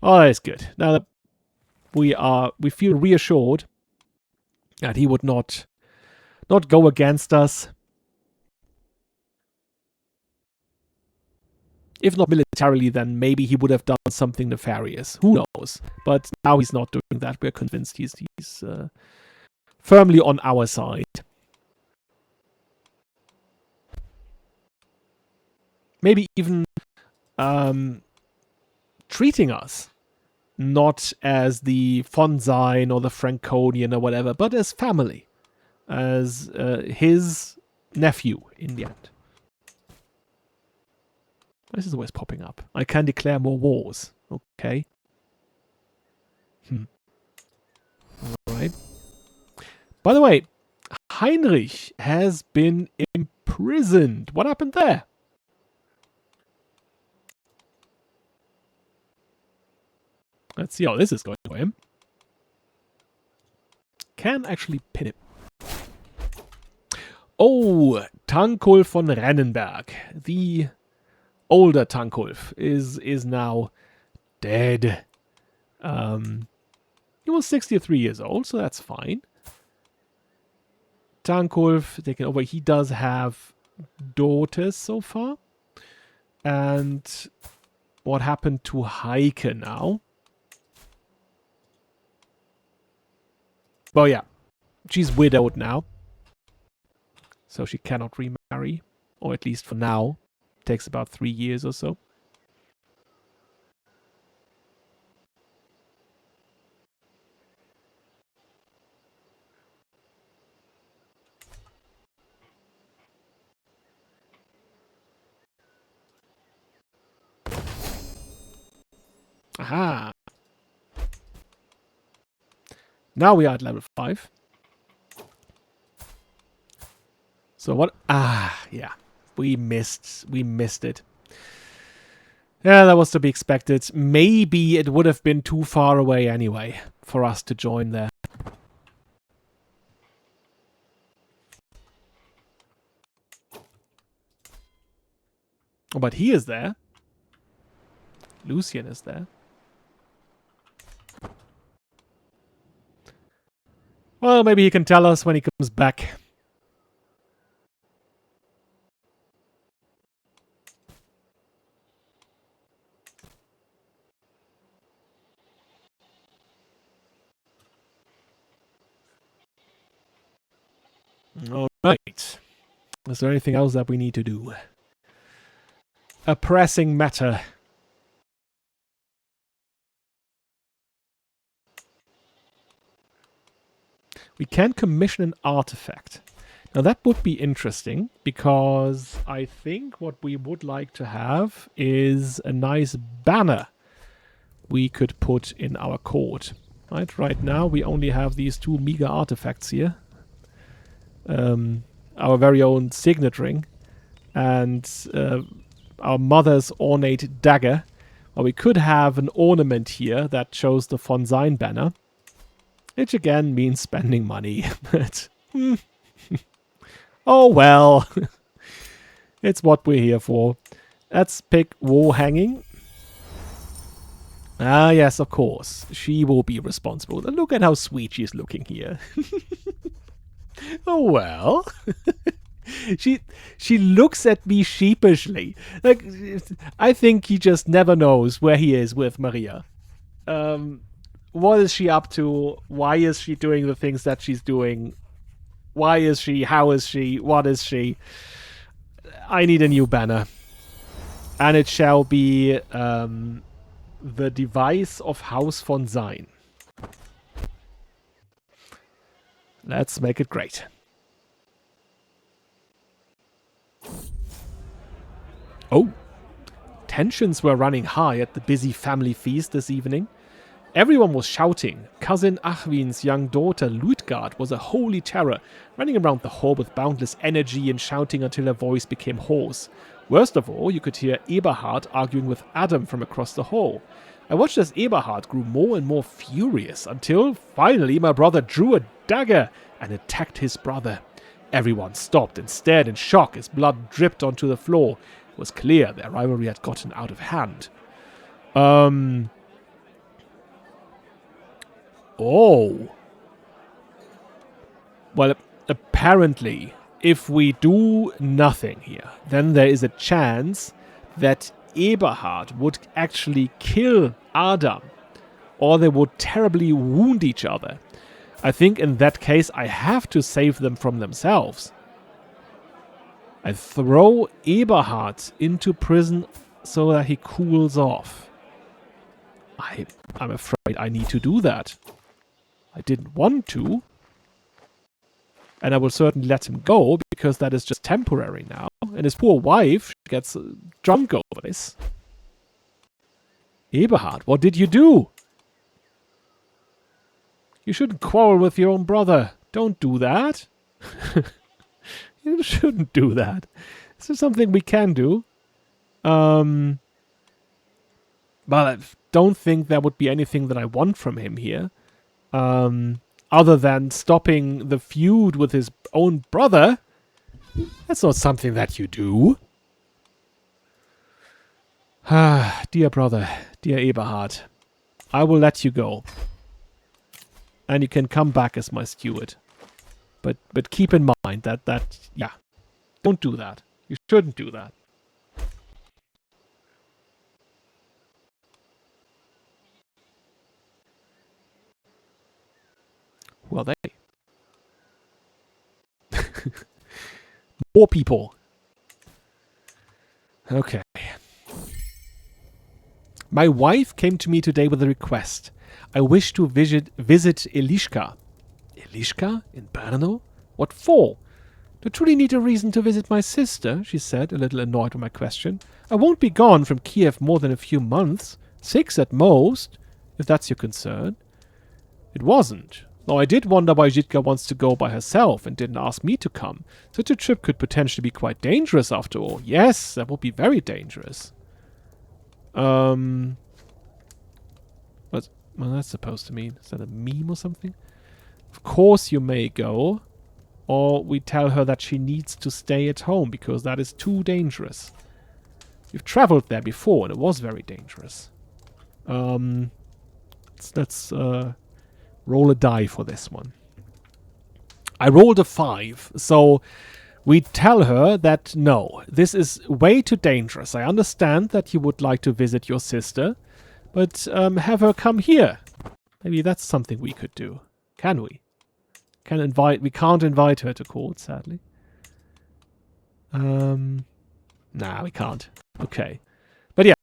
Oh, that's good. Now that we feel reassured that he would not go against us. If not militarily, then maybe he would have done something nefarious. Who knows? But now he's not doing that. We're convinced he's firmly on our side. Maybe even treating us not as the von Sayn or the Franconian or whatever, but as family. As his nephew in the end. This is always popping up. I can declare more wars. Okay. Alright. By the way, Heinrich has been imprisoned. What happened there? Let's see how this is going for him. Can actually pin him. Oh, Tankulf von Rennenberg. The older Tankulf is now dead. He was 63 years old, so that's fine. Tankulf taken over. He does have daughters so far. And what happened to Heike now? Well, yeah. She's widowed now. So she cannot remarry. Or at least for now. Takes about 3 years or so. Aha! Now we are at level 5. So what? Ah, yeah. We missed it. Yeah, that was to be expected. Maybe it would have been too far away anyway for us to join there. Oh, but he is there. Lucian is there. Well, maybe he can tell us when he comes back. All right. Is there anything else that we need to do? A pressing matter. We can commission an artifact. Now that would be interesting, because I think what we would like to have is a nice banner we could put in our court. Right now we only have these 2 meager artifacts here. Our very own signet ring and our mother's ornate dagger. Or we could have an ornament here that shows the von Sayn banner, which again means spending money. But oh well, it's what we're here for. Let's pick war hanging. Ah, yes, of course. She will be responsible. And look at how sweet she's looking here. Oh, well. She looks at me sheepishly. Like, I think he just never knows where he is with Maria. What is she up to? Why is she doing the things that she's doing? Why is she? How is she? What is she? I need a new banner. And it shall be... the device of House von Sayn. Let's make it great. Oh, tensions were running high at the busy family feast this evening. Everyone was shouting. Cousin Achwin's young daughter Luitgard was a holy terror, running around the hall with boundless energy and shouting until her voice became hoarse. Worst of all, you could hear Eberhard arguing with Adam from across the hall. I watched as Eberhard grew more and more furious, until finally my brother drew a dagger and attacked his brother. Everyone stopped and stared in shock as blood dripped onto the floor. It was clear their rivalry had gotten out of hand. Oh. Well, apparently, if we do nothing here, then there is a chance that Eberhard would actually kill Adam, or they would terribly wound each other. I think in that case I have to save them from themselves. I throw Eberhard into prison so that he cools off. I'm afraid I need to do that. I didn't want to. And I will certainly let him go, because that is just temporary now. And his poor wife gets drunk over this. Eberhard, what did you do? You shouldn't quarrel with your own brother. Don't do that. You shouldn't do that. This is something we can do. But I don't think there would be anything that I want from him here. Other than stopping the feud with his own brother. That's not something that you do. Ah, dear brother, dear Eberhard, I will let you go. And you can come back as my steward. But keep in mind that yeah, don't do that. You shouldn't do that. Who are they? More people. Okay. My wife came to me today with a request. I wish to visit Eliška. Eliška? In Brno? What for? Do you truly need a reason to visit my sister? She said, a little annoyed by my question. I won't be gone from Kiev more than a few months. 6 at most, if that's your concern. It wasn't. Though I did wonder why Jitka wants to go by herself and didn't ask me to come. Such a trip could potentially be quite dangerous after all. Yes, that would be very dangerous. What's that supposed to mean? Is that a meme or something? Of course you may go. Or we tell her that she needs to stay at home because that is too dangerous. We've traveled there before and it was very dangerous. Let's roll a die for this one. I rolled a 5, so we tell her that no, this is way too dangerous. I understand that you would like to visit your sister, but have her come here. Maybe that's something we could do. Can we? We can't invite her to court, sadly. Nah, we can't. Okay. But yeah.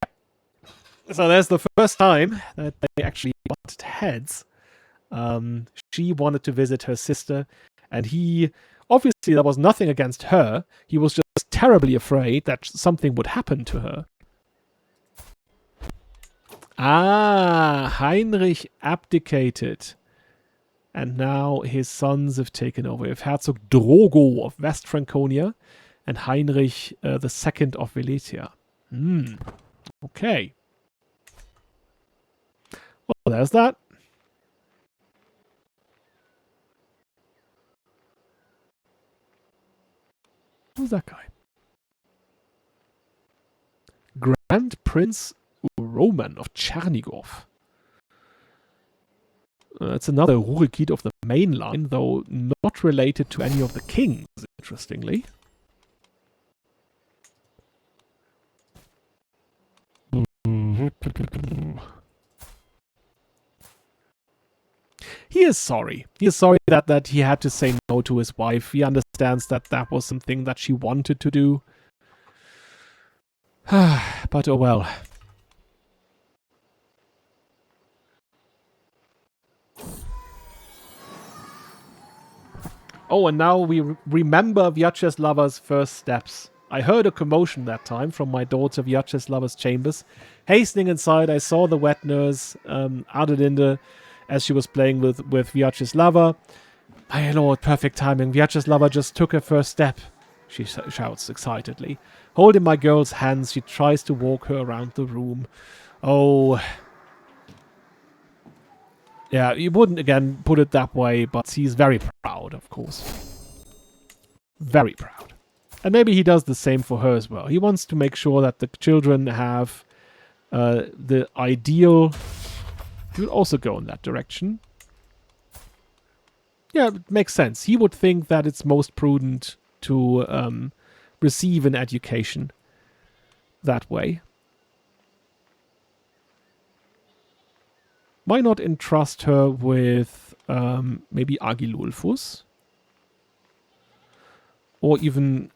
So there's the first time that they actually butted heads. she wanted to visit her sister, and he, obviously there was nothing against her, he was just terribly afraid that something would happen to her. Ah, Heinrich abdicated. And now his sons have taken over. We have Herzog Drogo of West Franconia and Heinrich II of Wallachia. Okay. Well, there's that. Who's that guy? Grand Prince Roman of Chernigov. It's another Ruhrgebiet of the main line, though not related to any of the kings, interestingly. He is sorry. He is sorry that he had to say no to his wife. He understands that that was something that she wanted to do. But oh well. Oh, and now we remember Vyacheslava's first steps. I heard a commotion that time from my daughter Vyacheslava's chambers. Hastening inside, I saw the wet nurse, Adelinde, as she was playing with Vyacheslava. My lord, perfect timing. Vyacheslava just took her first step, she shouts excitedly. Holding my girl's hands, she tries to walk her around the room. Oh. Yeah, you wouldn't, again, put it that way, but he's very proud, of course. Very proud. And maybe he does the same for her as well. He wants to make sure that the children have the ideal. He would also go in that direction. Yeah, it makes sense. He would think that it's most prudent to receive an education that way. Why not entrust her with maybe Agilulfus? Or even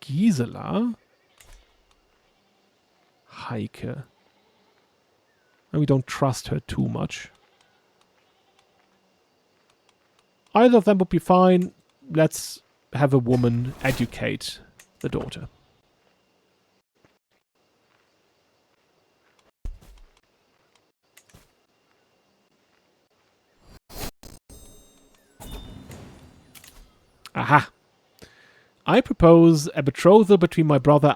Gisela? Heike. And we don't trust her too much. Either of them would be fine. Let's have a woman educate the daughter. Aha. I propose a betrothal between my brother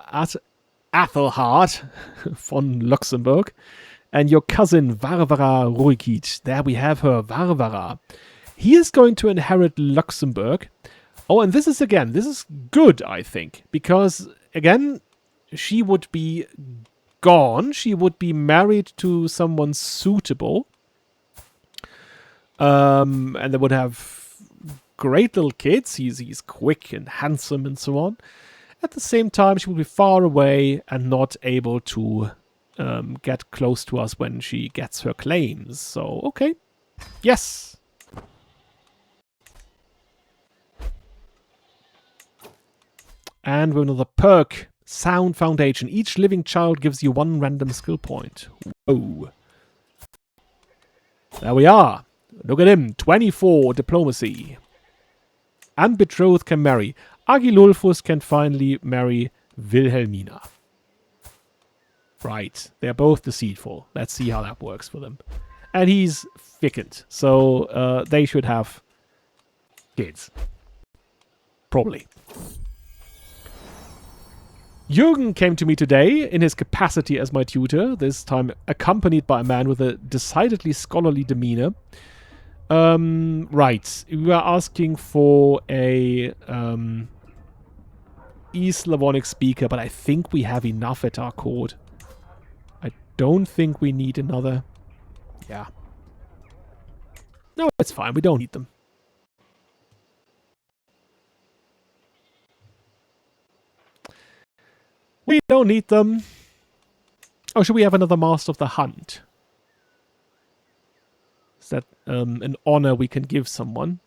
Athelhard von Luxembourg and your cousin Varvara Ruikit. There we have her, Varvara. He is going to inherit Luxembourg. Oh, and this is good, I think. Because, again, she would be gone. She would be married to someone suitable. And they would have great little kids. He's quick and handsome and so on. At the same time, she will be far away and not able to get close to us when she gets her claims. So, okay. Yes. And with another perk. Sound Foundation. Each living child gives you 1 random skill point. Whoa. There we are. Look at him. 24 diplomacy. And betrothed can marry. Agilulfus can finally marry Wilhelmina. Right. They're both deceitful. Let's see how that works for them. And he's vacant. So they should have kids. Probably. Jürgen came to me today in his capacity as my tutor, this time accompanied by a man with a decidedly scholarly demeanor. Right. We are asking for a East Slavonic speaker, but I think we have enough at our court. I don't think we need another. Yeah. No, it's fine. We don't need them. We don't need them. Oh, should we have another Master of the Hunt? Is that an honor we can give someone?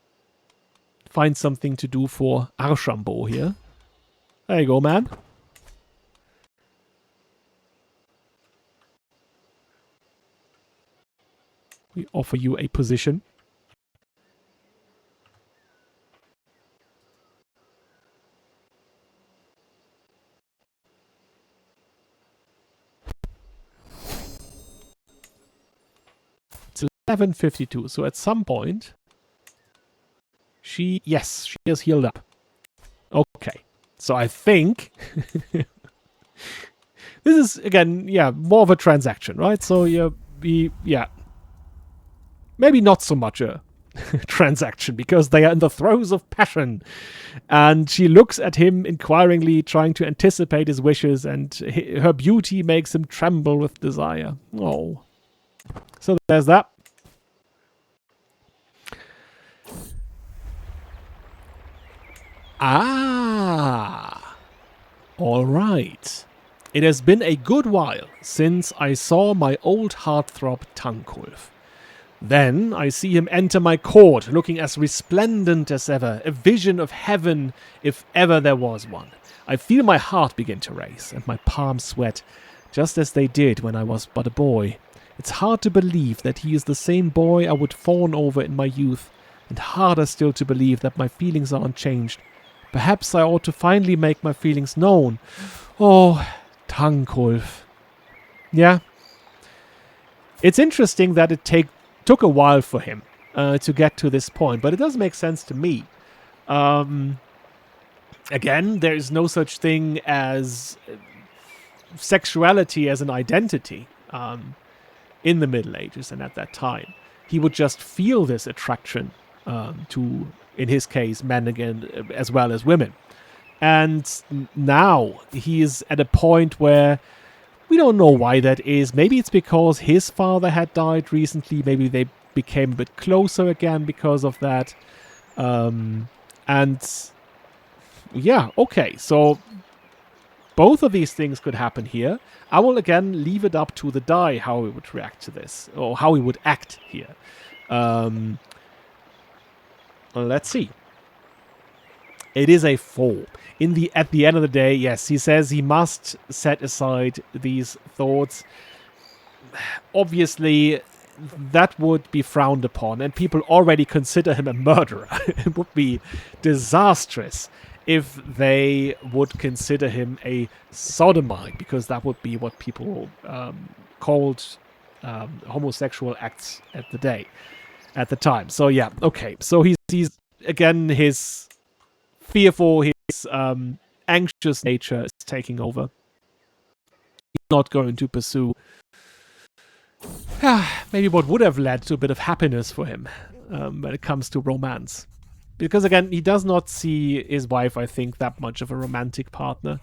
Find something to do for Archambault here. There you go, man. We offer you a position. 752. So at some point, she has healed up. Okay. So I think this is, again, more of a transaction, right? So maybe not so much a transaction because they are in the throes of passion. And she looks at him inquiringly, trying to anticipate his wishes, and her beauty makes him tremble with desire. Oh. So there's that. Ah. All right. It has been a good while since I saw my old heartthrob Tankulf. Then I see him enter my court, looking as resplendent as ever, a vision of heaven if ever there was one. I feel my heart begin to race, and my palms sweat, just as they did when I was but a boy. It's hard to believe that he is the same boy I would fawn over in my youth, and harder still to believe that my feelings are unchanged. Perhaps I ought to finally make my feelings known. Oh, Tankulf. Yeah. It's interesting that it took a while for him to get to this point, but it does make sense to me. Again, there is no such thing as sexuality as an identity in the Middle Ages and at that time. He would just feel this attraction to, in his case, men again as well as women. And now he is at a point where we don't know why that is. Maybe it's because his father had died recently. Maybe they became a bit closer again because of that. Okay. So both of these things could happen here. I will again leave it up to the die how he would react to this, or how he would act here. Let's see. It is a 4. At the end of the day, yes, he says he must set aside these thoughts. Obviously, that would be frowned upon, and people already consider him a murderer. It would be disastrous if they would consider him a sodomite, because that would be what people called homosexual acts at the time. So yeah, okay. So he's again, his fearful, his anxious nature is taking over. He's not going to pursue maybe what would have led to a bit of happiness for him when it comes to romance. Because again, he does not see his wife, I think, that much of a romantic partner.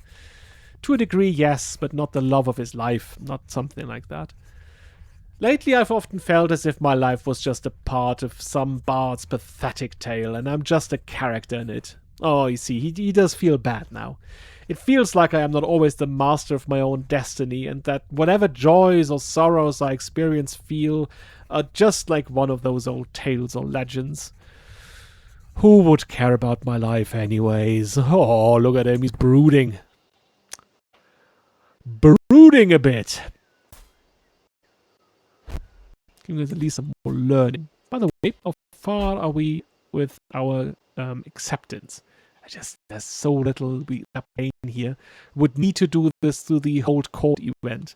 To a degree, yes, but not the love of his life, not something like that. Lately, I've often felt as if my life was just a part of some bard's pathetic tale, and I'm just a character in it. Oh, you see, he does feel bad now. It feels like I am not always the master of my own destiny, and that whatever joys or sorrows I feel are just like one of those old tales or legends. Who would care about my life anyways? Oh, look at him, he's brooding. Brooding a bit. Giving us at least some more learning. By the way, how far are we with our acceptance? There's so little pain here. Would need to do this through the Hold Court event.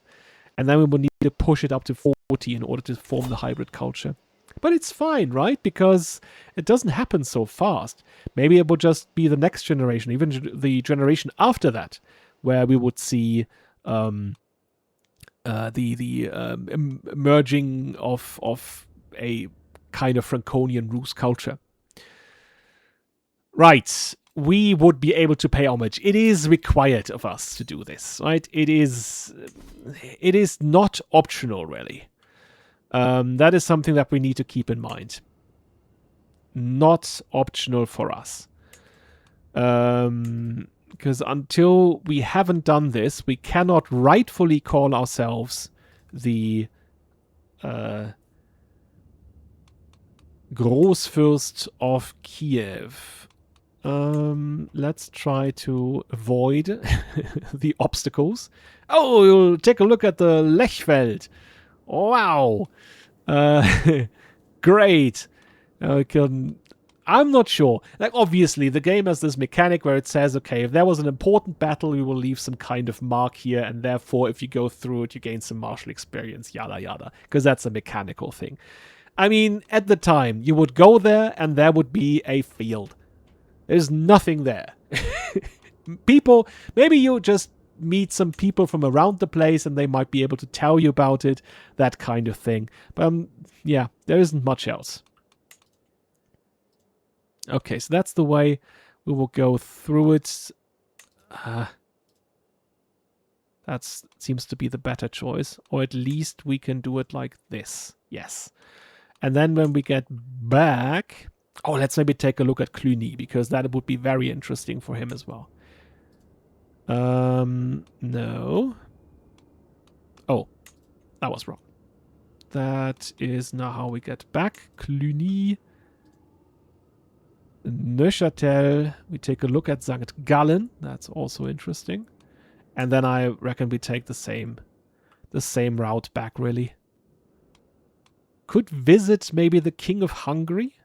And then we would need to push it up to 40 in order to form the hybrid culture. But it's fine, right? Because it doesn't happen so fast. Maybe it would just be the next generation, even the generation after that, where we would see the emerging of a kind of Franconian Rus culture. Right. We would be able to pay homage. It is required of us to do this, right? It is not optional, really. That is something that we need to keep in mind. Not optional for us. Because until we haven't done this, we cannot rightfully call ourselves the Großfürst of Kiev. Let's try to avoid the obstacles. Oh, you'll take a look at the Lechfeld. Wow. Great. I'm not sure. Like, obviously, the game has this mechanic where it says, okay, if there was an important battle, we will leave some kind of mark here, and therefore, if you go through it, you gain some martial experience, yada yada. Because that's a mechanical thing. I mean, at the time, you would go there and there would be a field. There's nothing there. People, maybe you just meet some people from around the place and they might be able to tell you about it, that kind of thing. But yeah, there isn't much else. Okay, so that's the way we will go through it. That seems to be the better choice. Or at least we can do it like this. Yes. And then when we get back... Oh, let's maybe take a look at Cluny, because that would be very interesting for him as well. No. Oh, that was wrong. That is not how we get back. Cluny. Neuchâtel. We take a look at St. Gallen. That's also interesting. And then I reckon we take the same route back, really. Could visit maybe the King of Hungary.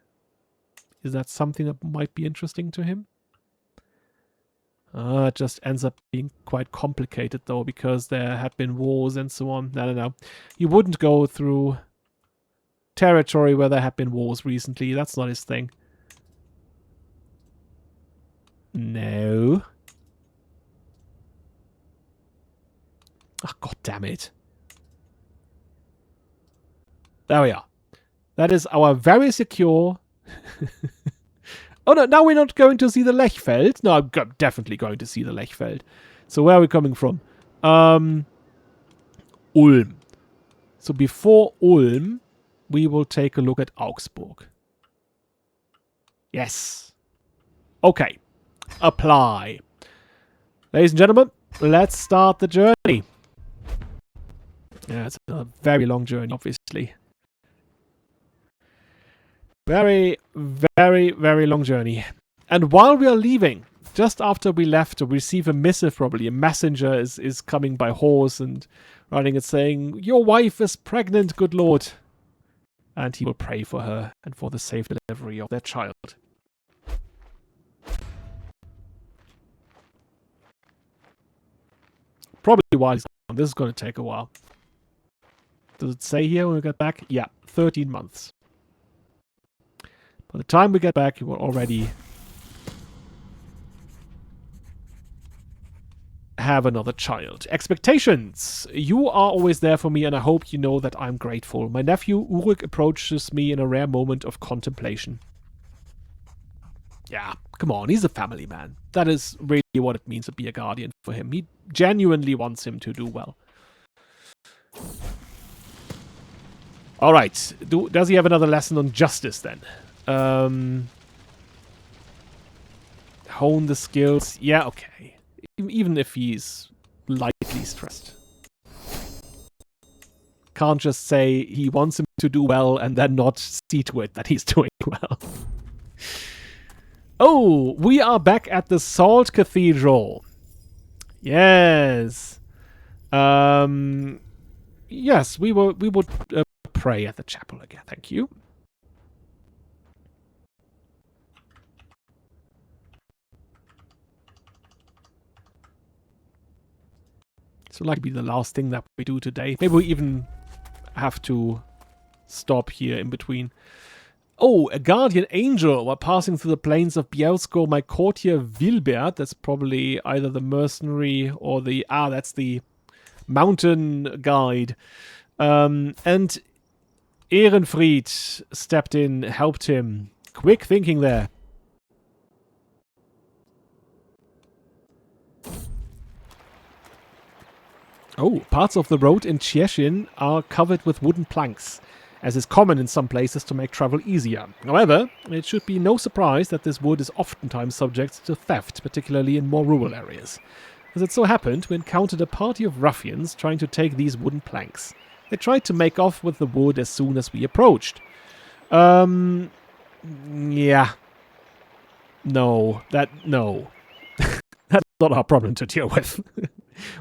Is that something that might be interesting to him? It just ends up being quite complicated, though, because there had been wars and so on. No. He wouldn't go through territory where there have been wars recently. That's not his thing. No. Oh, God damn it. There we are. That is our very secure... Oh, no, now we're not going to see the Lechfeld. No, I'm definitely going to see the Lechfeld. So where are we coming from? Ulm. So before Ulm, we will take a look at Augsburg. Yes. Okay. Apply. Ladies and gentlemen, let's start the journey. Yeah, it's a very long journey, obviously. Very, very, very long journey. And while we are leaving, just after we left, we receive a missive probably. A messenger is coming by horse and running and saying, "Your wife is pregnant, good lord." And he will pray for her and for the safe delivery of their child. Probably while he's gone. This is going to take a while. Does it say here when we get back? Yeah, 13 months. By the time we get back, you will already have another child. Expectations. You are always there for me, and I hope you know that I'm grateful. My nephew Ulrich approaches me in a rare moment of contemplation. Yeah, come on, he's a family man. That is really what it means to be a guardian for him. He genuinely wants him to do well. Alright, does he have another lesson on justice then? Hone the skills. Yeah, okay. Even if he's lightly stressed. Can't just say he wants him to do well and then not see to it that he's doing well. Oh, we are back at the Salt Cathedral. Yes. Yes, we would pray at the chapel again. Thank you. This will likely be the last thing that we do today. Maybe we even have to stop here in between. Oh, a guardian angel. While passing through the plains of Bielsko, my courtier Wilbert, that's probably either the mercenary or the... that's the mountain guide. And Ehrenfried stepped in, helped him. Quick thinking there. Oh, parts of the road in Cieszyn are covered with wooden planks, as is common in some places to make travel easier. However, it should be no surprise that this wood is oftentimes subject to theft, particularly in more rural areas. As it so happened, we encountered a party of ruffians trying to take these wooden planks. They tried to make off with the wood as soon as we approached. Yeah. No. No. That's not our problem to deal with.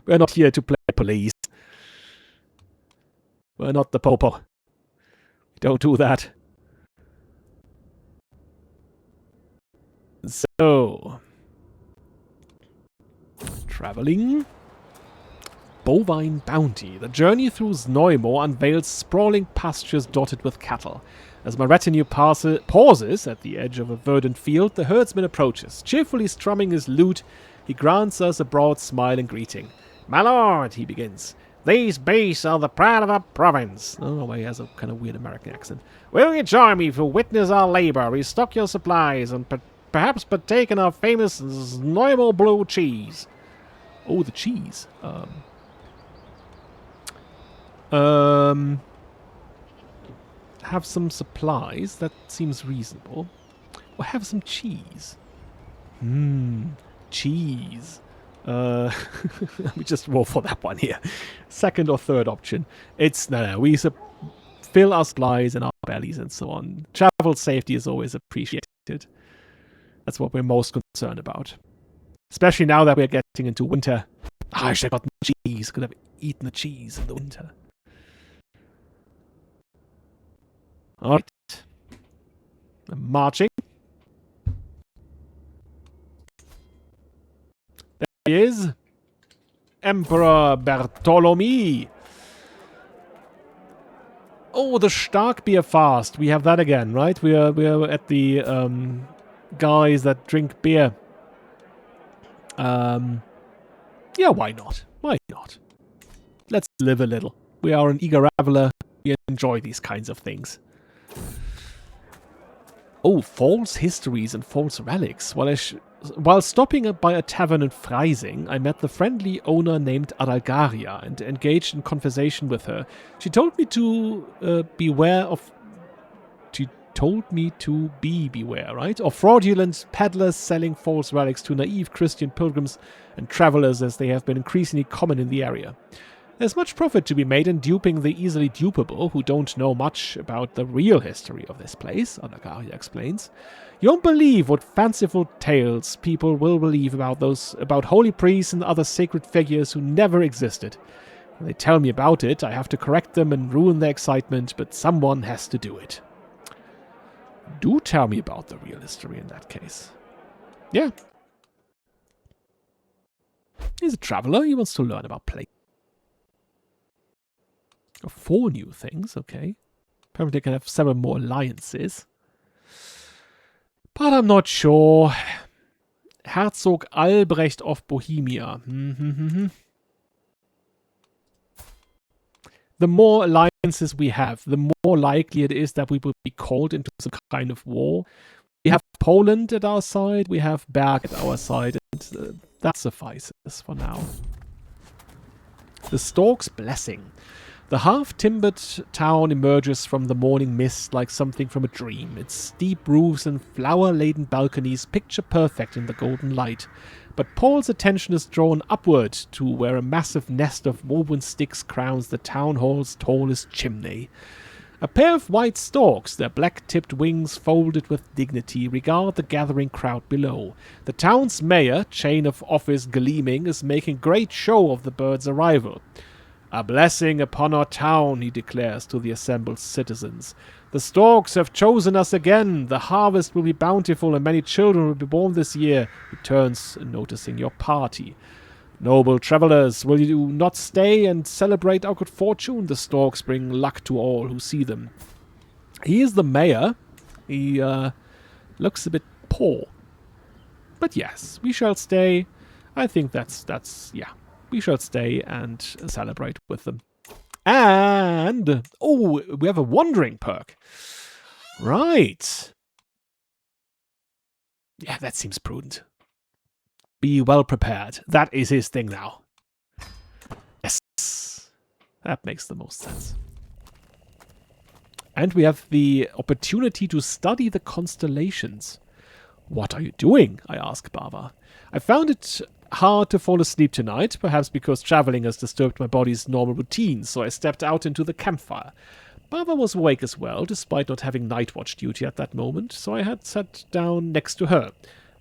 We're not here to play police. We're not the popo. We don't do that. So... traveling. Bovine bounty. The journey through Zneumo unveils sprawling pastures dotted with cattle. As my retinue pauses at the edge of a verdant field, the herdsman approaches. Cheerfully strumming his lute, he grants us a broad smile in greeting. "My lord," he begins, "these beasts are the pride of our province." Oh, he has a kind of weird American accent. "Will you join me to witness our labor, restock your supplies, and perhaps partake in our famous Zneumo blue cheese?" Oh, the cheese. Have some supplies. That seems reasonable. Or have some cheese. Cheese. Let me just roll for that one here. Second or third option. It's no. We fill our supplies and our bellies and so on. Travel safety is always appreciated. That's what we're most concerned about. Especially now that we're getting into winter. I should have gotten cheese. Could have eaten the cheese in the winter. Alright. I'm marching. There he is. Emperor Bartholomew. Oh, the Starkbier fast. We have that again, right? We are at the guys that drink beer. Yeah, why not? Why not? Let's live a little. We are an eager traveler. We enjoy these kinds of things. Oh, false histories and false relics. While stopping by a tavern in Freising, I met the friendly owner named Adalgaria and engaged in conversation with her. She told me to beware, right? Of fraudulent peddlers selling false relics to naive Christian pilgrims and travelers, as they have been increasingly common in the area. There's much profit to be made in duping the easily dupable who don't know much about the real history of this place, Adalgaria explains. You won't believe what fanciful tales people will believe about holy priests and other sacred figures who never existed. When they tell me about it, I have to correct them and ruin their excitement, but someone has to do it. Do tell me about the real history in that case. Yeah. He's a traveler. He wants to learn about plague. 4 new things, okay. Apparently they can have 7 more alliances. But I'm not sure. Herzog Albrecht of Bohemia. The more alliances we have, the more likely it is that we will be called into some kind of war. We have Poland at our side, we have Berg at our side, and that suffices for now. The Stork's Blessing. The half-timbered town emerges from the morning mist like something from a dream. Its steep roofs and flower-laden balconies picture perfect in the golden light. But Paul's attention is drawn upward to where a massive nest of woven sticks crowns the town hall's tallest chimney. A pair of white storks, their black-tipped wings folded with dignity, regard the gathering crowd below. The town's mayor, chain of office gleaming, is making great show of the bird's arrival. "A blessing upon our town," he declares to the assembled citizens. "The storks have chosen us again. The harvest will be bountiful and many children will be born this year," he turns, noticing your party. "Noble travelers, will you not stay and celebrate our good fortune? The storks bring luck to all who see them." He is the mayor. He looks a bit poor. But yes, we shall stay. I think that's yeah. We shall stay and celebrate with them. And, oh, we have a wandering perk. Right. Yeah, that seems prudent. Be well prepared. That is his thing now. Yes. That makes the most sense. And we have the opportunity to study the constellations. "What are you doing?" I ask Bava. I found it hard to fall asleep tonight, perhaps because traveling has disturbed my body's normal routine, so I stepped out into the campfire. Bava was awake as well, despite not having night watch duty at that moment, so I had sat down next to her.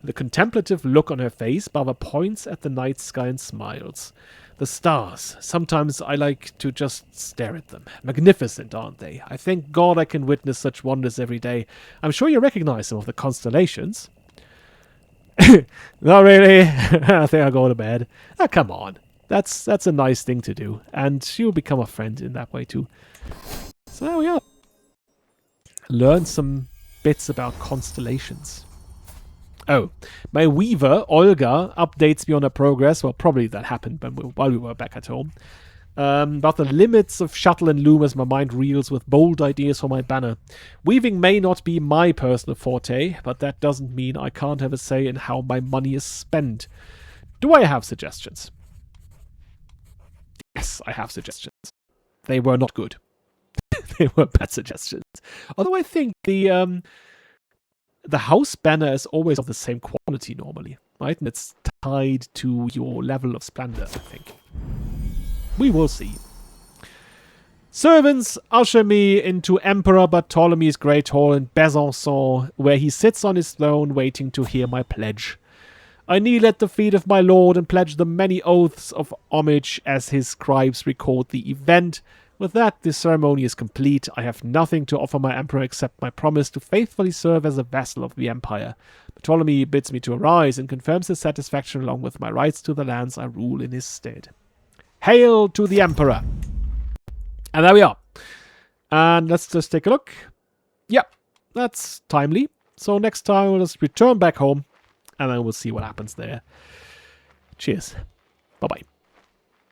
With a contemplative look on her face, Bava points at the night sky and smiles. "The stars. Sometimes I like to just stare at them. Magnificent, aren't they? I thank God I can witness such wonders every day. I'm sure you recognize some of the constellations." "Not really. I think I'll go to bed." "Oh, come on. That's a nice thing to do. And she'll become a friend in that way too. So there we are. Learn some bits about constellations. Oh, my weaver, Olga, updates me on her progress. Well, probably that happened while we were back at home. About the limits of shuttle and loom as my mind reels with bold ideas for my banner. Weaving may not be my personal forte, but that doesn't mean I can't have a say in how my money is spent. Do I have suggestions? Yes, I have suggestions. They were not good. They were bad suggestions. Although I think the house banner is always of the same quality normally, right? And it's tied to your level of splendor, I think. We will see. Servants usher me into Emperor Bartholomew's Great Hall in Besançon, where he sits on his throne waiting to hear my pledge. I kneel at the feet of my lord and pledge the many oaths of homage as his scribes record the event. With that, the ceremony is complete. I have nothing to offer my emperor except my promise to faithfully serve as a vassal of the empire. Bartholomew bids me to arise and confirms his satisfaction along with my rights to the lands I rule in his stead. Hail to the Emperor! And there we are. And let's just take a look. Yep, that's timely. So next time we'll just return back home and then we'll see what happens there. Cheers. Bye-bye.